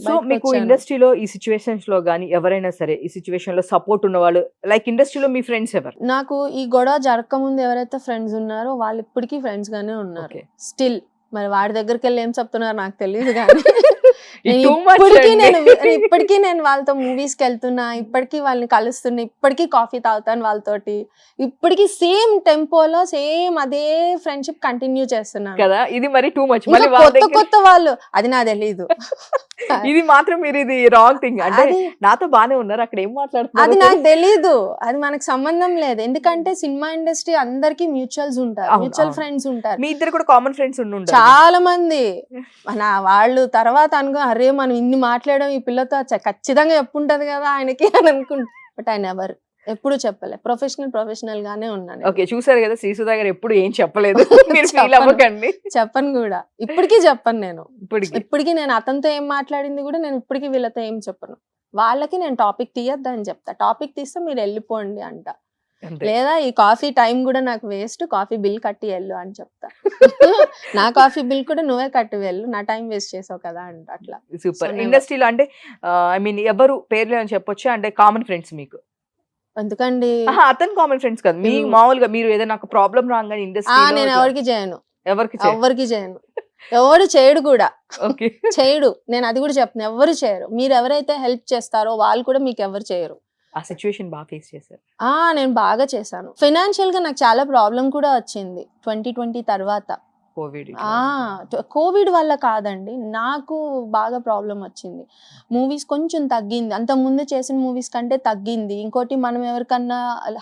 సో మీకు ఇండస్ట్రీలో ఈ సిచ్యువేషన్స్ లో గానీ ఎవరైనా సరే ఈ సిచ్యువేషన్ లో సపోర్ట్ ఉన్న వాళ్ళు, లైక్ ఇండస్ట్రీలో మీ ఫ్రెండ్స్ ఎవరు? నాకు ఈ గొడవ జరగక ముందు ఎవరైతే ఫ్రెండ్స్ ఉన్నారో వాళ్ళు ఇప్పటికీ ఫ్రెండ్స్ గానే ఉన్నారు Okay. స్టిల్. మరి వాడి దగ్గరికి వెళ్ళి ఏం చెప్తున్నారు నాకు తెలియదు కానీ It నేను too much ఇప్పటికీ నేను వాళ్ళతో మూవీస్ కి వెళ్తున్నా, ఇప్పటికీ వాళ్ళని కలుస్తున్నా, ఇప్పటికీ కాఫీ తాగుతాను వాళ్ళతోటి, ఇప్పటికీ సేమ్ టెంపోలో సేమ్ అదే ఫ్రెండ్షిప్ కంటిన్యూ చేస్తున్నాను కదా. ఇది మరి టూ మచ్. ఇంకా మళ్ళీ వాళ్ళ కొత్త దగ్గర- కొత్త వాళ్ళు, అది నాకు తెలీదు. ఇది మాత్రం మీరు ఇది రాంగ్ థింగ్. అంటే అది నాతో బానే ఉన్నారు, అక్కడ ఏం అది మాట్లాడుతున్నారు? నాకు తెలీదు, అది మనకు సంబంధం లేదు. ఎందుకంటే సినిమా ఇండస్ట్రీ అందరికి మ్యూచువల్స్ ఉంటారు, అవును, మ్యూచువల్ అవును. ఫ్రెండ్స్ ఉంటారు. మీ ఇద్దరు కూడా కామన్ ఫ్రెండ్స్ ఉండి చాలా మంది మన వాళ్ళు తర్వాత అనుకో, అరే మనం ఇన్ని మాట్లాడడం ఈ పిల్లతో ఖచ్చితంగా చెప్పుంటది కదా ఆయనకి అని అనుకుంటా. బట్ ఆయన ఎవరు ఎప్పుడు చెప్పలే. ప్రొఫెషనల్ గానే ఉన్నాను. ఓకే, చూసారు కదా శ్రీసుధా గారు ఎప్పుడు ఏం చెప్పలేదు. మీరు ఫీల్ చెప్పను. అవ్వకండి. చెప్పను కూడా, ఇప్పటికీ చెప్పను నేను. ఇప్పటికి ఇప్పటికీ నేను అతనితో ఏం మాట్లాడింది కూడా నేను ఇప్పటికీ వీళ్ళతో ఏం చెప్పను. వాళ్ళకి నేను టాపిక్ తీయొద్దని చెప్తా. టాపిక్ తీస్తే మీరు వెళ్ళిపోండి అంట. అంతే. లేదా ఈ కాఫీ టైం కూడా నాకు వేస్ట్, కాఫీ బిల్ కట్టి వెళ్ళు అని చెప్తా. నా కాఫీ బిల్ కూడా నువ్వే కట్టి వెళ్ళు, నా టైం వేస్ట్ చేసావు కదా అంట. అట్లా సూపర్. So, never. ఇండస్ట్రీలో అంటే ఐ మీన్ ఎవరు పేర్లు అని చెప్పొచ్చు, అంటే కామన్ ఫ్రెండ్స్ మీకు? ఎందుకండి అతను కామన్ ఫ్రెండ్స్ కదా, మీ ఎవరు? మామూలుగా మీరు ఏదైనా ప్రాబ్లం రాగానే నేను ఇండస్ట్రీ ఎవరికి చేయను, ఎవరికి ఎవరికి చేయను, ఎవరు చేయడు కూడా, ఓకే చేయడు. నేను అది కూడా చెప్తాను, ఎవరు చేయరు. మీరు ఎవరైతే హెల్ప్ చేస్తారో వాళ్ళు కూడా మీకు ఎవరు చేయరు. ఆ సిచ్యువేషన్ బాగా ఫేస్ చేశారు? నేను బాగా చేశాను. ఫైనాన్షియల్ గా నాకు చాలా ప్రాబ్లం కూడా వచ్చింది 2020 తర్వాత. కోవిడ్ కోవిడ్ వల్ల కాదండి, నాకు బాగా ప్రాబ్లం వచ్చింది. మూవీస్ కొంచెం తగ్గింది, అంత ముందు చేసిన మూవీస్ కంటే తగ్గింది. ఇంకోటి, మనం ఎవరికన్నా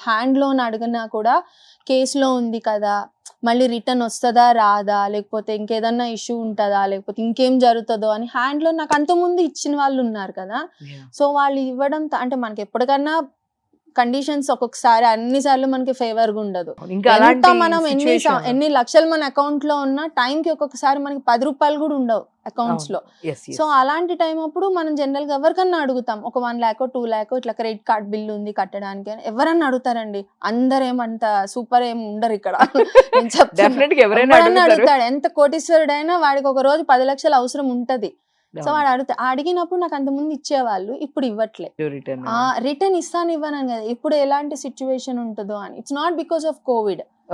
హ్యాండ్ లోన్ అడిగినా కూడా కేసులో ఉంది కదా, మళ్ళీ రిటర్న్ వస్తుందా రాదా, లేకపోతే ఇంకేదన్నా ఇష్యూ ఉంటుందా, లేకపోతే ఇంకేం జరుగుతుందో అని హ్యాండ్ లోన్ నాకు అంత ముందు ఇచ్చిన వాళ్ళు ఉన్నారు కదా. సో వాళ్ళు ఇవ్వడం అంటే మనకి ఎప్పటికన్నా కండిషన్స్ ఒక్కొక్కసారి అన్నిసార్లు మనకి ఫేవర్ గా ఉండదు. ఇంకా ఎంత మనం situation. ఎన్ని లక్షలు మన అకౌంట్ లో ఉన్నా టైం కి ఒక్కొక్కసారి మనకి 10 రూపాయలు కూడా ఉండవు అకౌంట్స్ లో. Yes, yes. సో అలాంటి టైం అప్పుడు మనం జనరల్ గా ఎవరికన్నా అడుగుతాం, ఒక 1 lakh 2 lakh ఇట్లా క్రెడిట్ కార్డ్ బిల్ ఉంది కట్టడానికి అని ఎవరన్నా అడుగుతారండి. అందరు ఏమంత సూపర్ ఏం ఉండరు ఇక్కడ. నేను చెప్తున్నా. Definitely గా ఎవరైనా ఎవరన్నా అడుగుతారు. అడుగుతాడు, ఎంత కోటీశ్వరుడైనా వాడికి ఒక రోజు 10 లక్షలు అవసరం ఉంటది. సో వాడు అడిగినప్పుడు నాకు అంత ముందు ఇచ్చేవాళ్ళు, ఇప్పుడు ఇవ్వట్లే. రిటర్న్ రిటర్న్ ఇస్తాను ఇవ్వను కదా, ఇప్పుడు ఎలాంటి సిచ్యువేషన్ ఉంటుందో అని. It's not because of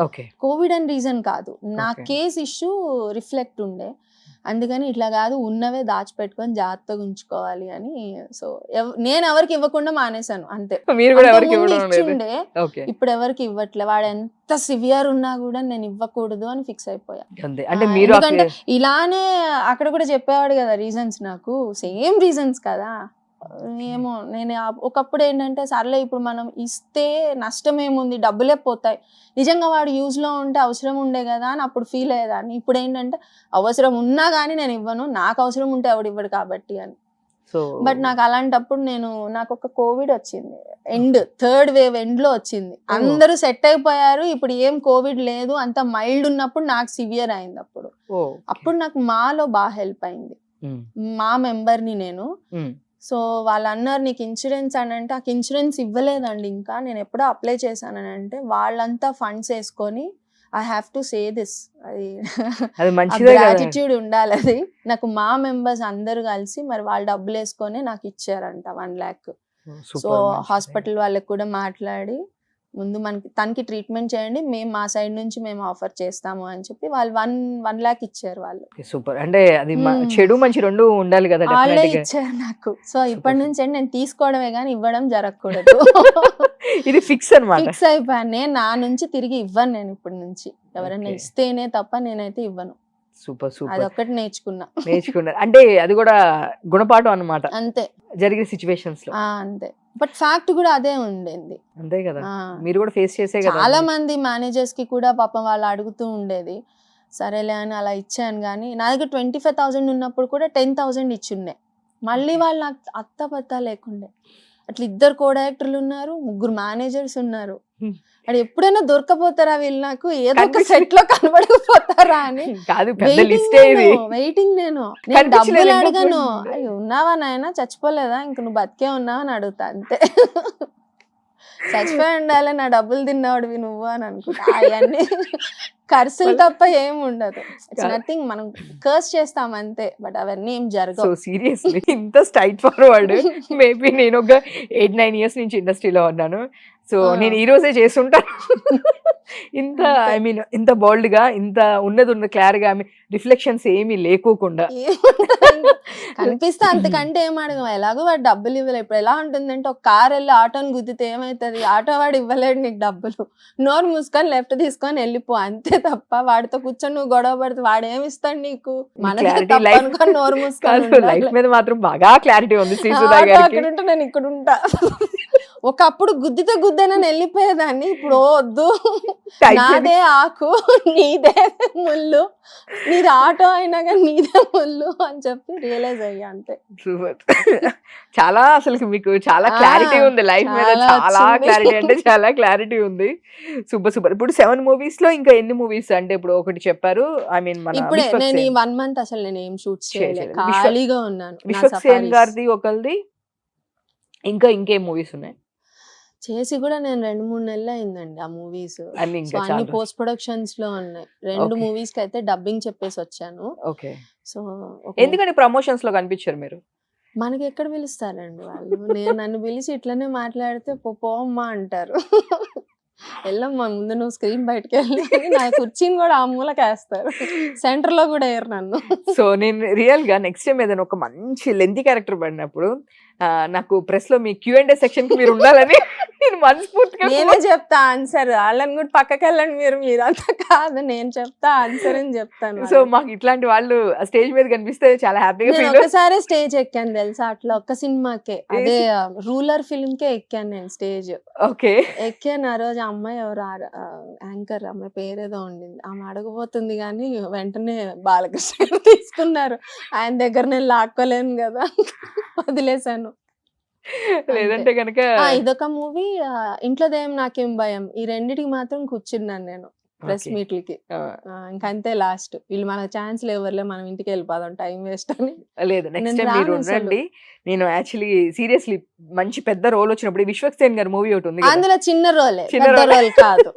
okay Covid అని రీజన్ కాదు, నా Okay. కేస్ ఇష్యూ రిఫ్లెక్ట్ ఉండే. అందుకని ఇట్లా కాదు, ఉన్నవే దాచిపెట్టుకొని జాగ్రత్తగా ఉంచుకోవాలి అని. సో నేను ఎవరికి ఇవ్వకుండా మానేశాను అంతే. మీరు కూడా ఎవరికి అంతకుముందు ఇవ్వడం లేదు? ఇచ్చుండే, ఓకే, ఇప్పుడు ఎవరికి ఇవ్వట్లే. వాడు ఎంత సివియర్ ఉన్నా కూడా నేను ఇవ్వకూడదు అని ఫిక్స్ అయిపోయా. అంతే. అంటే మీరు ఎందుకంటే ఇలానే అక్కడ కూడా చెప్పేవాడు కదా రీజన్స్, నాకు సేమ్ రీజన్స్ కదా. ఏమో నేను ఒకప్పుడు ఏంటంటే సర్లే ఇప్పుడు మనం ఇస్తే నష్టం ఏముంది, డబ్బులే పోతాయి, నిజంగా వాడు యూజ్ లో ఉంటే అవసరం ఉండే కదా అని అప్పుడు ఫీల్ అయ్యేదాన్ని. ఇప్పుడు ఏంటంటే అవసరం ఉన్నా కానీ నేను ఇవ్వను, నాకు అవసరం ఉంటే ఎవడు ఇవ్వడు కాబట్టి అని. సో బట్ నాకు అలాంటప్పుడు నాకు ఒక కోవిడ్ వచ్చింది, థర్డ్ వేవ్ ఎండ్ లో వచ్చింది. అందరూ సెట్ అయిపోయారు, ఇప్పుడు ఏం కోవిడ్ లేదు, అంత మైల్డ్ ఉన్నప్పుడు నాకు సివియర్ అయింది. అప్పుడు నాకు మాలో బాగా హెల్ప్ అయింది. మా మెంబర్ని నేను. సో వాళ్ళు అన్నారు నీకు ఇన్సూరెన్స్ అని అంటే, నాకు ఇన్సూరెన్స్ ఇవ్వలేదండి ఇంకా, నేను ఎప్పుడో అప్లై చేశానని అంటే వాళ్ళంతా ఫండ్స్ వేసుకొని, I have to say this, అది మంచిదే కదా. గ్రాటిట్యూడ్ ఉండాలి అది. నాకు మా మెంబర్స్ అందరూ కలిసి మరి వాళ్ళు డబ్బులు వేసుకొని నాకు ఇచ్చారంట 1 lakh. సో హాస్పిటల్ వాళ్ళకి కూడా మాట్లాడి ముందు తనకి ట్రీట్మెంట్ చేయండి, మేము మా సైడ్ నుంచి మేము ఆఫర్ చేస్తాము అని చెప్పి వాళ్ళు 1 lakh ఇచ్చారు వాళ్ళు. సూపర్. అంటే అది చెడు మంచి రెండు ఉండాలి కదా వాళ్ళే డెఫినెట్ గా. ఇచ్చారు నాకు. సో ఇప్పటి నుంచి అంటే నేను తీసుకోవడమే కానీ ఇవ్వడం జరగకూడదు. ఇది ఫిక్స్ అన్నమాట. ఫిక్స్ అయిపోయాను నేను. నా నుంచి తిరిగి ఇవ్వను నేను ఇప్పటి నుంచి. ఎవరైనా Okay. ఇస్తేనే తప్ప నేనైతే ఇవ్వను. సూపర్ సూపర్ అదొక్కటి నేర్చుకున్నారు. అంటే అది కూడా గుణపాఠం అన్నమాట అంతే. జరిగిన సిచ్యువేషన్స్ లో. అంతే. బట్ ఫ్యాక్ట్ కూడా అదే ఉండేది. అంతే కదా, మీరు కూడా ఫేస్ చేసే కదా. చాలా మంది మేనేజర్స్ కి కూడా పాపం వాళ్ళు అడుగుతూ ఉండేది. సరేలే అని అలా ఇచ్చాను కానీ నా దగ్గర 25,000 ఉన్నప్పుడు కూడా 10,000 ఇచ్చిండే. మళ్ళీ వాళ్ళు నాకు అత్తపత్తా లేకుండే. అట్లా 2 కో-డైరెక్టర్లు ఉన్నారు, 3 మేనేజర్స్ ఉన్నారు. అది ఎప్పుడైనా దొరకపోతారా వీళ్ళు నాకు, ఏదో ఒక సెట్ లో కనబడకపోతారా అని కాదు, పెద్ద లిస్టే ఇది. వెయిటింగ్. నేను కనిపించలేదు డబ్బులు ఇంకా అడగను. పోయింది. అయ్యి ఉన్నావా నాయన, చచ్చిపోలేదా, ఇంక నువ్వు బతికే ఉన్నావా అని అడుగుతా అంతే. చచ్చిపోయి ఉండాలి, నా డబ్బులు తిన్నావుడివి నువ్వు అని అనుకుంటా. అవన్నీ ఖర్చులు తప్ప ఏం ఉండదు. It's nothing. మనం కర్స్ చేస్తాం అంతే, బట్ అవన్నీ ఏం జరగవు. సో సీరియస్లీ ఇంత స్ట్రైట్ ఫార్వర్డ్. మేబీ నేను ఒక 8-9 years నుంచి ఇండస్ట్రీలో ఉన్నాను. సో నేను ఈ రోజే చేస్తుంటాను. ఇంత ఐ మీన్ ఇంత బోల్డ్ గా, ఇంత ఉన్నది క్లియర్ గా, రిఫ్లెక్షన్స్ ఏమీ లేకోకుండా కనిపిస్తే అంతకంటే ఏం అడగం. ఎలాగో వాడు డబ్బులు ఇవ్వలేదు. ఇప్పుడు ఎలా ఉంటుందంటే ఒక కార్ వెళ్ళి ఆటోని గుద్దితే ఏమవుతుంది, ఆటో వాడు ఇవ్వలేడు నీకు డబ్బులు, నోరు మూసుకొని లెఫ్ట్ తీసుకొని వెళ్ళిపో అంతే తప్ప వాడితో కూర్చొని నువ్వు గొడవ పడితే వాడు ఏమి ఇస్తాడు నీకు. మనకి అనుకొని నోరు మూసుకొని లైఫ్ మీద మాత్రం బాగా క్లారిటీ ఉంది. అక్కడ ఉంటే నేను ఇక్కడ ఉంటా. ఒకప్పుడు గుద్దితే గుద్దేనని వెళ్ళిపోయేదాన్ని, ఇప్పుడు వద్దు, నాదే ఆకు నీదే ముళ్ళు, నీది ఆటో అయినా కానీ నీదే ముళ్ళు అని చెప్పి రియలైజ్ అయ్యా అంతే. సూపర్. చాలా అసలు మీకు చాలా క్లారిటీ ఉంది లైఫ్ మీద. చాలా క్లారిటీ అంటే చాలా క్లారిటీ ఉంది. Super super. ఇప్పుడు 7 movies లో ఇంకా ఎన్ని మూవీస్ అంటే ఇప్పుడు ఒకటి చెప్పారు. ఐ మీన్ మన ఇప్పుడే నేను ఈ 1 month అసలు నేను ఏం షూట్ చేయలేదు, ఖాళీగా ఉన్నాను. విశ్వక్సేన్ గారిది ఒకరిది, ఇంకా ఇంకేం మూవీస్ ఉన్నాయి? చేసి కూడా నేను 2-3 నెలలు అయిందండి ఆ మూవీస్. అన్ని అన్ని పోస్ట్ ప్రొడక్షన్స్ లో ఉన్నాయి. 2 మూవీస్ కి అయితే డబ్బింగ్ చెప్పేసి వచ్చాను. ఓకే. సో ఎందుకని ప్రమోషన్స్ లో కనిపించారు మీరు? మనకి ఎక్కడ పిలుస్తారండి వాళ్ళు. నన్ను పిలిచి ఇట్లనే మాట్లాడితే పోమ్మా అంటారు. వెళ్ళమ్మా ముందు నువ్వు స్క్రీన్ బయటకు వెళ్ళి నా కుర్చీని కూడా ఆ మూలకి వేస్తారు. సెంటర్ లో కూడా వేయరు నన్ను. సో నేను రియల్ గా నెక్స్ట్ టైం ఏదైనా ఒక మంచి లెంతీ క్యారెక్టర్ పడినప్పుడు నాకు ప్రెస్ లో మీ Q&A సెక్షన్ కి మీరు ఉండాలని నేను మనస్ఫూర్తిగా నేనే చెప్తా ఆన్సర్. వాళ్ళని కూడా పక్కకి వెళ్ళండి మీరు అంతా కాదు, నేను చెప్తా ఆన్సర్ అని చెప్తాను. సో మాకు ఇట్లాంటి వాళ్ళు స్టేజ్ మీద కనిపిస్తే చాలా హ్యాపీగా నేను ఫీల్. ఒకసారి స్టేజ్ ఎక్కాను తెలుసా, అట్లా ఒక్క సినిమాకే, అదే రూలర్ ఫిల్మ్ కే ఎక్కాను నేను స్టేజ్. ఓకే. ఎక్కాను. ఆ రోజు అమ్మాయి ఎవరు యాంకర్ అమ్మాయి పేరేదో ఉండింది, ఆమె అడగబోతుంది కానీ వెంటనే బాలకృష్ణ తీసుకున్నారు. ఆయన దగ్గర నేను లాక్కోలేను కదా, వదిలేసాను. లేదంటే కనుక ఇదొక మూవీ, ఇంట్లో దయ్యం నాకేం భయం, ఈ రెండిటికి మాత్రం కూర్చున్నాను నేను ప్రెస్ మీట్లకి. ఇంకంతే లాస్ట్. వీళ్ళు మనకు ఛాన్స్ లేవర్లే, మనం ఇంటికి వెళ్ళిపోదాం, టైం వేస్ట్ అని. లేదు నెక్స్ట్ టైం మీరు ఉండండి. నేను యాక్చువల్లీ సీరియస్లీ మంచి పెద్ద రోల్ వచ్చినప్పుడు విశ్వక్సేన్ గారి మూవీ ఒకటి ఉంది, అందులో చిన్న రోల్ కాదు.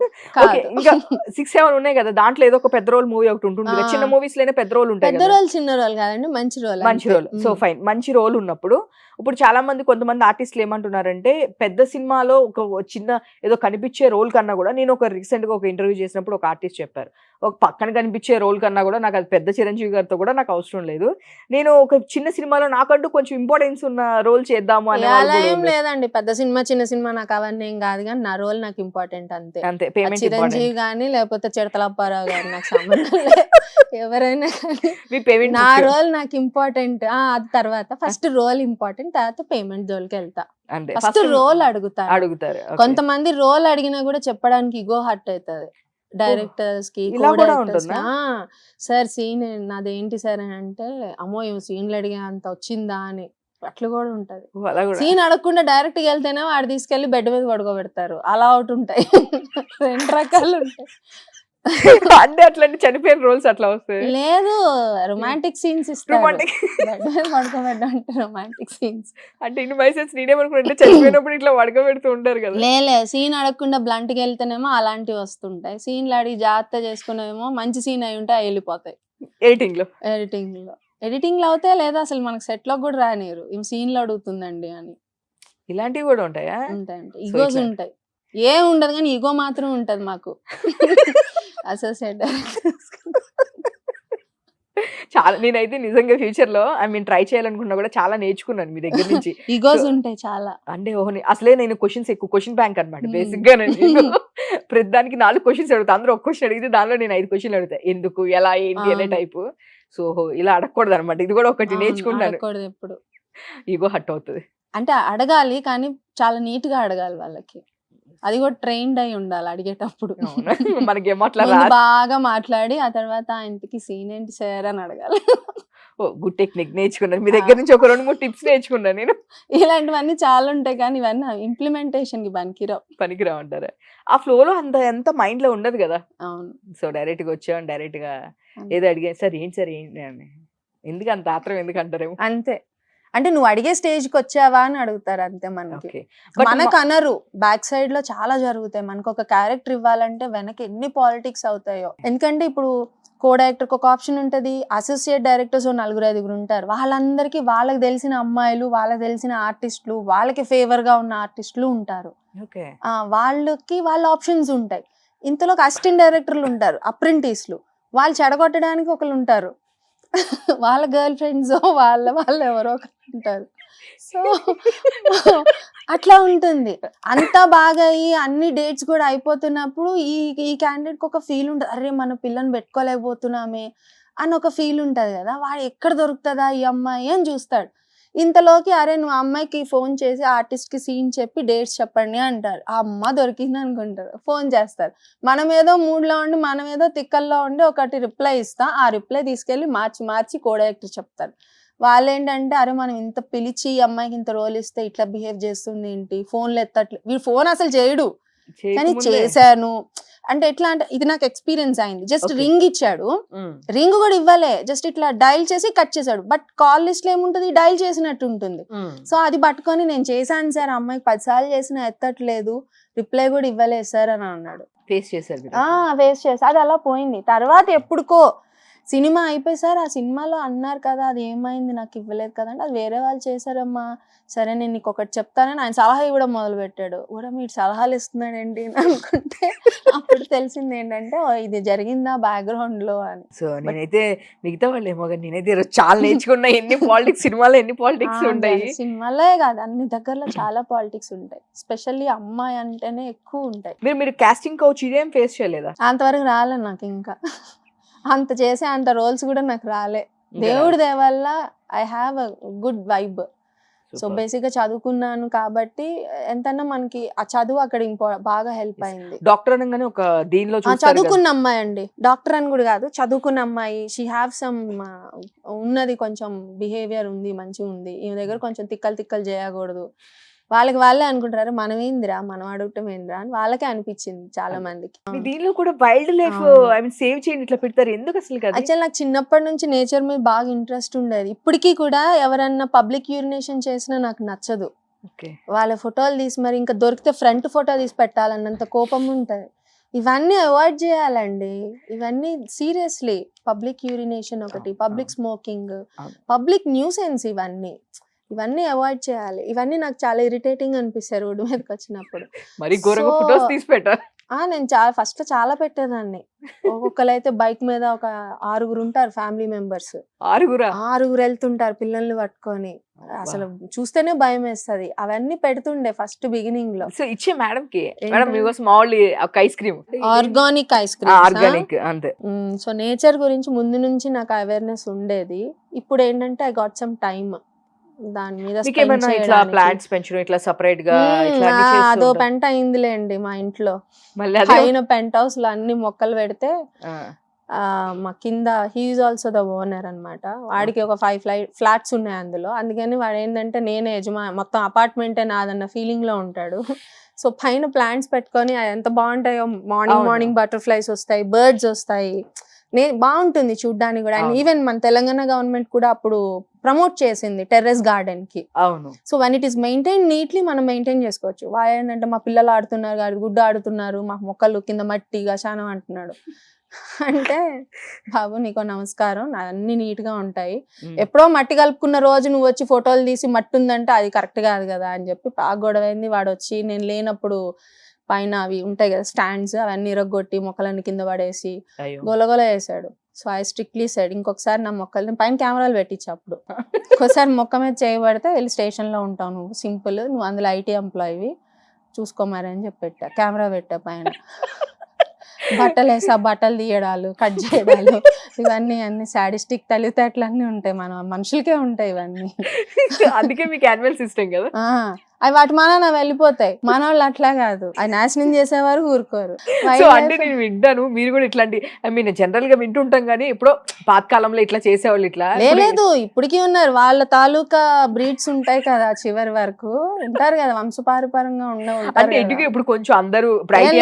ఇంకా 6-7 ఉన్నాయి కదా, దాంట్లో ఏదో ఒక పెద్ద రోల్ మూవీ ఒకటి ఉంటుంది. చిన్న మూవీస్ లోనే పెద్ద రోల్ ఉంటాయి. పెద్ద రోల్ చిన్న రోల్ కాదండి, మంచి రోల్. సో ఫైన్, మంచి రోల్ ఉన్నప్పుడు ఇప్పుడు చాలా మంది కొంతమంది ఆర్టిస్టులు ఏమంటున్నారంటే పెద్ద సినిమాలో ఒక చిన్న ఏదో కనిపించే రోల్ కన్నా కూడా, నేను ఒక రీసెంట్ గా ఒక ఇంటర్వ్యూ చేసినప్పుడు ఒక ఆర్టిస్ట్ చెప్పారు, ఒక పక్కన కనిపించే రోల్ కన్నా కూడా నాకు అది పెద్ద చిరంజీవి గారితో కూడా నాకు అవసరం లేదు, నేను ఒక చిన్న సినిమాలో నాకంటూ కొంచెం ఇంపార్టెన్స్ ఉన్న రోల్ చేద్దాము అనే. అలా ఏం లేదండి, పెద్ద సినిమా చిన్న సినిమా నాకు అవన్నీ ఏం కాదు, కానీ నా రోల్ నాకు ఇంపార్టెంట్ అంతే. అంతే. పేమెంట్ చిరంజీవి గానీ లేకపోతే చిడతలప్పారావు గారు నాకు సంబంధం లేదు, ఎవరైనా కానీ నా రోల్ నాకు ఇంపార్టెంట్. అది తర్వాత ఫస్ట్ రోల్ ఇంపార్టెంట్, తర్వాత పేమెంట్ జోలికి వెళ్తా. ఫస్ట్ రోల్ అడుగుతారు. కొంతమంది రోల్ అడిగినా కూడా చెప్పడానికి ఇగో హర్ట్ అవుతుంది డైరెక్టర్స్ కి. సార్ సీన్ నాదేంటి సార్ అని అంటే, అమ్మో ఏమో సీన్లు అడిగే అంత వచ్చిందా అని అట్లా కూడా ఉంటది. సీన్ అడగకుండా డైరెక్ట్ గా వెళ్తేనే వాడు తీసుకెళ్లి బెడ్ మీద పడుకోబెడతారు. అలా ఒకటి ఉంటాయి. 2 రకాలు ఉంటాయి. అంటే అట్లాంటి చనిపోయిన రోల్స్ అట్లా వస్తాయి. లేదు, రొమాంటిక్ సీన్స్ ఇస్తారు. బెడ్ మీద పడుకోబెట్టడం అంటే రొమాంటిక్ సీన్స్ అంటే ఇన్ని మైసెన్స్ నేనేమనుకుంటే చనిపోయినప్పుడు ఇట్లా పడుకోబెడుతూ ఉంటారు కదా. లే సీన్ అడగకుండా బ్లంట్ కి వెళ్తేనేమో అలాంటివి వస్తుంటాయి. సీన్లు అడిగి జాగ్రత్త చేసుకునేమో మంచి సీన్ అయి ఉంటే వెళ్ళిపోతాయి. ఎడిటింగ్ లో అవుతాయి, లేదా అసలు మనకు సెట్ లో కూడా రానిరు, ఈ సీన్లు అడుగుతుందండి అని. ఇలాంటివి కూడా ఉంటాయా? ఉంటాయండి, ఈగోస్ ఉంటాయి. ఏం ఉండదు కానీ ఈగో మాత్రం ఉంటది మాకు. అసోసియేట్ చాలా నేనైతే నిజంగా ఫ్యూచర్ లో ట్రై చేయాలనుకున్నా కూడా చాలా నేర్చుకున్నాను మీ దగ్గర నుంచి. ఈగోస్ ఉంటాయి చాలా. అంటే అసలే నేను క్వశ్చన్ బ్యాంక్ అనమాట Hmm. బేసిక్ గా. నేను ప్రతి దానికి 4 క్వశ్చన్స్ అడుగుతా, అందరూ ఒక క్వశ్చన్ అడిగితే దానిలో నేను 5 క్వశ్చన్లు అడుగుతా, ఎందుకు ఎలా ఏంటి అనే అవును. టైపు. సో ఇలా అడగకూడదు అనమాట, ఇది కూడా ఒకటి అవును, నేర్చుకున్నాను. అడగకూడదు ఎప్పుడు. ఈగో హట్ అవుతుంది. అంటే అడగాలి కానీ చాలా నీట్ గా అడగాలి వాళ్ళకి. అది కూడా ట్రైన్డ్ అయి ఉండాలి అడిగేటప్పుడు. అవునా? మనకేమో అట్లా ముందు రాదు. బాగా మాట్లాడి ఆ తర్వాత ఇంటికి సీన్ ఏంటి సార్ అని అడగాలి. గుడ్ టెక్నిక్ నేర్చుకున్నాను మీ దగ్గర నుంచి, ఒక 2-3 టిప్స్ నేర్చుకున్నాను నేను. ఇలాంటివన్నీ చాలా ఉంటాయి కానీ ఇవన్నీ ఇంప్లిమెంటేషన్ కి పనికిరావు. పనికిరావు అంటారా? ఆ ఫ్లోలో ఎంత మైండ్ లో ఉండదు కదా. అవును. సో డైరెక్ట్ గా వచ్చాం, డైరెక్ట్ గా అంతే. ఏదో అడిగా, సార్ ఏంటి అని. ఎందుకు అంత ఆత్రం ఎందుకు అంటారేమో. అంతే. అంటే నువ్వు అడిగే స్టేజ్ కి వచ్చావా అని అడుగుతారు అంతే మనకి. ఓకే. మనకు అనరు, బ్యాక్ సైడ్ లో చాలా జరుగుతాయి. మనకు ఒక క్యారెక్టర్ ఇవ్వాలంటే వెనక ఎన్ని పాలిటిక్స్ అవుతాయో. ఎందుకంటే ఇప్పుడు కో డైరెక్టర్ ఒక ఆప్షన్ ఉంటది, అసోసియేట్ డైరెక్టర్స్ 4-5 ఉంటారు. వాళ్ళందరికీ వాళ్ళకి తెలిసిన అమ్మాయిలు, వాళ్ళకి తెలిసిన ఆర్టిస్టులు, వాళ్ళకి ఫేవర్ గా ఉన్న ఆర్టిస్టులు ఉంటారు. ఓకే. వాళ్ళకి వాళ్ళ ఆప్షన్స్ ఉంటాయి. ఇంతలోకి అసిస్టెంట్ డైరెక్టర్లు ఉంటారు, అప్రెంటిస్లు, వాళ్ళు చెడగొట్టడానికి ఒకళ్ళు ఉంటారు. వాళ్ళ గర్ల్ ఫ్రెండ్స్ వాళ్ళు ఎవరో ఒకరు ఉంటారు. సో అట్లా ఉంటుంది. అంతా బాగా అయ్యి అన్ని డేట్స్ కూడా అయిపోతున్నప్పుడు ఈ క్యాండిడేట్ కి ఒక ఫీల్ ఉంటుంది, అరే మన పిల్లని పెట్టుకోలేకపోతున్నామే అని ఒక ఫీల్ ఉంటది కదా. వాడు ఎక్కడ దొరుకుతుందా ఈ అమ్మాయి అని చూస్తాడు. ఇంతలోకి అరే నువ్వు అమ్మాయికి ఫోన్ చేసి ఆర్టిస్ట్ కి సీన్ చెప్పి డేట్స్ చెప్పండి అంటారు. ఆ అమ్మ దొరికింది అనుకుంటారు, ఫోన్ చేస్తారు. మనం ఏదో మూడ్లో ఉండి, మనం ఏదో తిక్కల్లో ఉండి ఒకటి రిప్లై ఇస్తాం. ఆ రిప్లై తీసుకెళ్లి మార్చి కో డైరెక్టర్ చెప్తారు. వాళ్ళు ఏంటంటే అరే మనం ఇంత పిలిచి ఈ అమ్మాయికి ఇంత రోల్ ఇస్తే ఇట్లా బిహేవ్ చేస్తుంది ఏంటి, ఫోన్లు ఎత్తట్లేదు, వీడు ఫోన్ అసలు చేయడు కానీ చేశాను అంటే ఎట్లా అంటే ఇది నాకు ఎక్స్పీరియన్స్ అయింది. జస్ట్ రింగ్ ఇచ్చాడు, రింగ్ కూడా ఇవ్వలే, జస్ట్ ఇట్లా డైల్ చేసి కట్ చేశాడు. బట్ కాల్ లిస్ట్ లో ఏముంటుంది, డైల్ చేసినట్టు ఉంటుంది. సో అది పట్టుకొని నేను చేశాను సార్, అమ్మాయికి 10 సార్లు చేసినా ఎత్తట్లేదు, రిప్లై కూడా ఇవ్వలేదు సార్ అని అన్నాడు. ఫేస్ చేశారు. వేస్ట్ చేసి అది అలా పోయింది. తర్వాత ఎప్పుడుకో సినిమా అయిపోయి సార్ ఆ సినిమాలో అన్నారు కదా అది ఏమైంది నాకు ఇవ్వలేదు కదా అంటే, అది వేరే వాళ్ళు చేశారమ్మా, సరే నేను నీకు ఒకటి చెప్తానని ఆయన సలహా ఇవ్వడం మొదలు పెట్టాడు. కూడా మీరు సలహాలు ఇస్తున్నాడు ఏంటి అని అనుకుంటే అప్పుడు తెలిసింది ఏంటంటే ఇది జరిగిందా బ్యాక్గ్రౌండ్ లో అని. సో నేనైతే మిగతా వాళ్ళు ఏమో కానీ నేనైతే ఈరోజు చాలా నేర్చుకున్నా. ఎన్ని పాలిటిక్స్ సినిమాలో ఎన్ని పాలిటిక్స్ ఉంటాయి. సినిమాలే కాదు అన్ని దగ్గరలో చాలా పాలిటిక్స్ ఉంటాయి. స్పెషల్లీ అమ్మాయి అంటేనే ఎక్కువ ఉంటాయి. మీరు కాస్టింగ్ కౌచ్ ఇదేం ఫేస్ చేయలేదా? అంతవరకు రాలే నాకు, ఇంకా అంత చేసే అంత రోల్స్ కూడా నాకు రాలే. దేవుడి దయ వల్ల I have a good vibe. So basic గా చదువుకున్నాను కాబట్టి ఎంతన్నా మనకి ఆ చదువు అక్కడ బాగా హెల్ప్ అయింది. డాక్టర్ అనగానే ఒక దీనిలో చదువుకున్న అమ్మాయి అండి, డాక్టర్ అని కూడా కాదు, చదువుకున్న అమ్మాయి. షీ హ్యావ్ సమ్ ఉన్నది, కొంచెం బిహేవియర్ ఉంది, మంచిగా ఉంది. ఈమె దగ్గర కొంచెం తిక్కలు చేయకూడదు. వాళ్ళే అనుకుంటారు మనం ఏందిరా, మనం అడగటం ఏందిరా అని వాళ్ళకే అనిపించింది చాలా మందికి. దీనిలో కూడా వైల్డ్ లైఫ్ సేవ్ చేయండి ఇట్లా పెడతారు ఎందుకు అసలు? యాక్చువల్ నాకు చిన్నప్పటి నుంచి నేచర్ మీద బాగా ఇంట్రెస్ట్ ఉండేది. ఇప్పటికీ కూడా ఎవరన్నా పబ్లిక్ యూరినేషన్ చేసినా నాకు నచ్చదు. వాళ్ళ ఫోటోలు తీసి మరి ఇంకా దొరికితే ఫ్రంట్ ఫోటో తీసి పెట్టాలన్నంత కోపం ఉంటది. ఇవన్నీ అవాయిడ్ చేయాలండి. ఇవన్నీ సీరియస్లీ పబ్లిక్ యూరినేషన్ ఒకటి, పబ్లిక్ స్మోకింగ్, పబ్లిక్ న్యూసెన్స్, ఇవన్నీ అవాయిడ్ చేయాలి. ఇవన్నీ నాకు చాలా ఇరిటేటింగ్ అనిపిస్తాయి రోడ్డు మీదకి వచ్చినప్పుడు. నేను ఫస్ట్ చాలా పెట్టేదాన్ని. ఒక్కొక్కరైతే బైక్ మీద ఒక 6 ఉంటారు ఫ్యామిలీ మెంబర్స్, 6 వెళ్తుంటారు పిల్లల్ని పట్టుకొని. అసలు చూస్తేనే భయం వేస్తుంది. అవన్నీ పెడుతుండే ఫస్ట్ బిగినింగ్ లో. సో ఇచ్చే మేడం కి small ice cream, organic ice cream, organic అంతే. సో నేచర్ గురించి ముందు నుంచి నాకు అవేర్నెస్ ఉండేది. ఇప్పుడు ఏంటంటే ఐ గాట్ సమ్ టైమ్ దాని మీద. ప్లాంట్స్ పెంచడం ఇట్లా సెపరేట్ గా అదో పెంట అయిందిలేండి మా ఇంట్లో. పైన పెంట్ హౌస్ లో అన్ని మొక్కలు పెడితే మా కింద హీఈస్ ఆల్సో ద ఓనర్ అన్నమాట. వాడికి ఒక 5 ఫ్లాట్స్ ఉన్నాయి అందులో. అందుకని వాడు ఏంటంటే నేనే మొత్తం అపార్ట్మెంటే నాదన్న ఫీలింగ్ లో ఉంటాడు. సో పైన ప్లాంట్స్ పెట్టుకొని ఎంత బాగుంటాయో, మార్నింగ్ బటర్ఫ్లైస్ వస్తాయి, బర్డ్స్ వస్తాయి, బాగుంటుంది చూడ్డానికి కూడా. అండ్ ఈవెన్ మన తెలంగాణ గవర్నమెంట్ కూడా అప్పుడు ప్రమోట్ చేసింది టెర్రస్ గార్డెన్ కి. So one it is maintain neatly మనం మెయింటైన్ చేసుకోవచ్చు. వాడు ఏంటంటే మా పిల్లలు ఆడుతున్నారు, గుడ్డు ఆడుతున్నారు, మా మొక్కలు కింద మట్టి గశానం అంటున్నాడు. అంటే బాబు నీకో నమస్కారం, అన్ని నీట్ గా ఉంటాయి. ఎప్పుడో మట్టి కలుపుకున్న రోజు నువ్వు వచ్చి ఫోటోలు తీసి మట్టి ఉందంటే అది కరెక్ట్ కాదు కదా అని చెప్పి గొడవైంది. వాడు వచ్చి నేను లేనప్పుడు పైన అవి ఉంటాయి కదా స్టాండ్స్, అవన్నీ ఇరగొట్టి మొక్కలన్నీ కింద పడేసి అయ్యో గొలగొల వేసాడు. సో ఐ స్ట్రిక్ట్లీ సైడ్ ఇంకొకసారి నా మొక్కలు పైన కెమెరాలు పెట్టించు అప్పుడు ఒకసారి మొక్క మీద చేయబడితే వెళ్ళి స్టేషన్లో ఉంటావు నువ్వు, సింపుల్, నువ్వు అందులో ఐటీ ఎంప్లాయీవి చూసుకోమని అని చెప్పి పెట్టా, కెమెరా పెట్టా పైన. బట్టలు వేసా, బట్టలు తీయడాలు, కట్ చేయడాలు, ఇవన్నీ అన్ని సాడిస్టిక్ తెలివితేటలు అన్నీ ఉంటాయి, మన మనుషులకే ఉంటాయి ఇవన్నీ. అందుకే మీకు యాన్యువల్ సిస్టమ్ కదా. అవి వాటి మన వెళ్ళిపోతాయి, మన వాళ్ళు అట్లా కాదు, అవి నాశనం చేసేవారు ఊరుకోరు. సో అంటే నేను వింటాను, మీరు కూడా ఇట్లాంటి ఐ మీన్ జనరల్ గా వింటుంటాం కానీ ఎప్పుడో పాతకాలంలో ఇట్లా చేసేవాళ్ళు ఇట్లా లేదు, ఇప్పటికీ ఉన్నారు, వాళ్ళ తాలూకా బ్రీడ్స్ ఉంటాయి కదా, చివరి వరకు ఉంటారు కదా, వంశపారపరంగా అంటే ఇప్పుడు కొంచెం అందరూ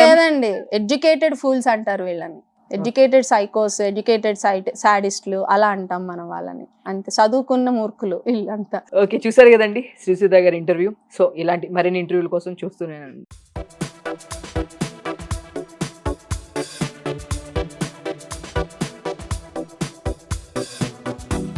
లేదండి, ఎడ్యుకేటెడ్ ఫూల్స్ అంటారు వీళ్ళని, ఎడ్యుకేటెడ్ సైకోస్, ఎడ్యుకేటెడ్ సాడిస్టులు అలా అంటాం మనం వాళ్ళని, అంతే, చదువుకున్న మూర్ఖులు వీళ్ళంతా. ఓకే, చూసారు కదండి శ్రీసుధా గారి ఇంటర్వ్యూ. సో ఇలాంటి మరిన్ని ఇంటర్వ్యూల కోసం చూస్తున్నానండి.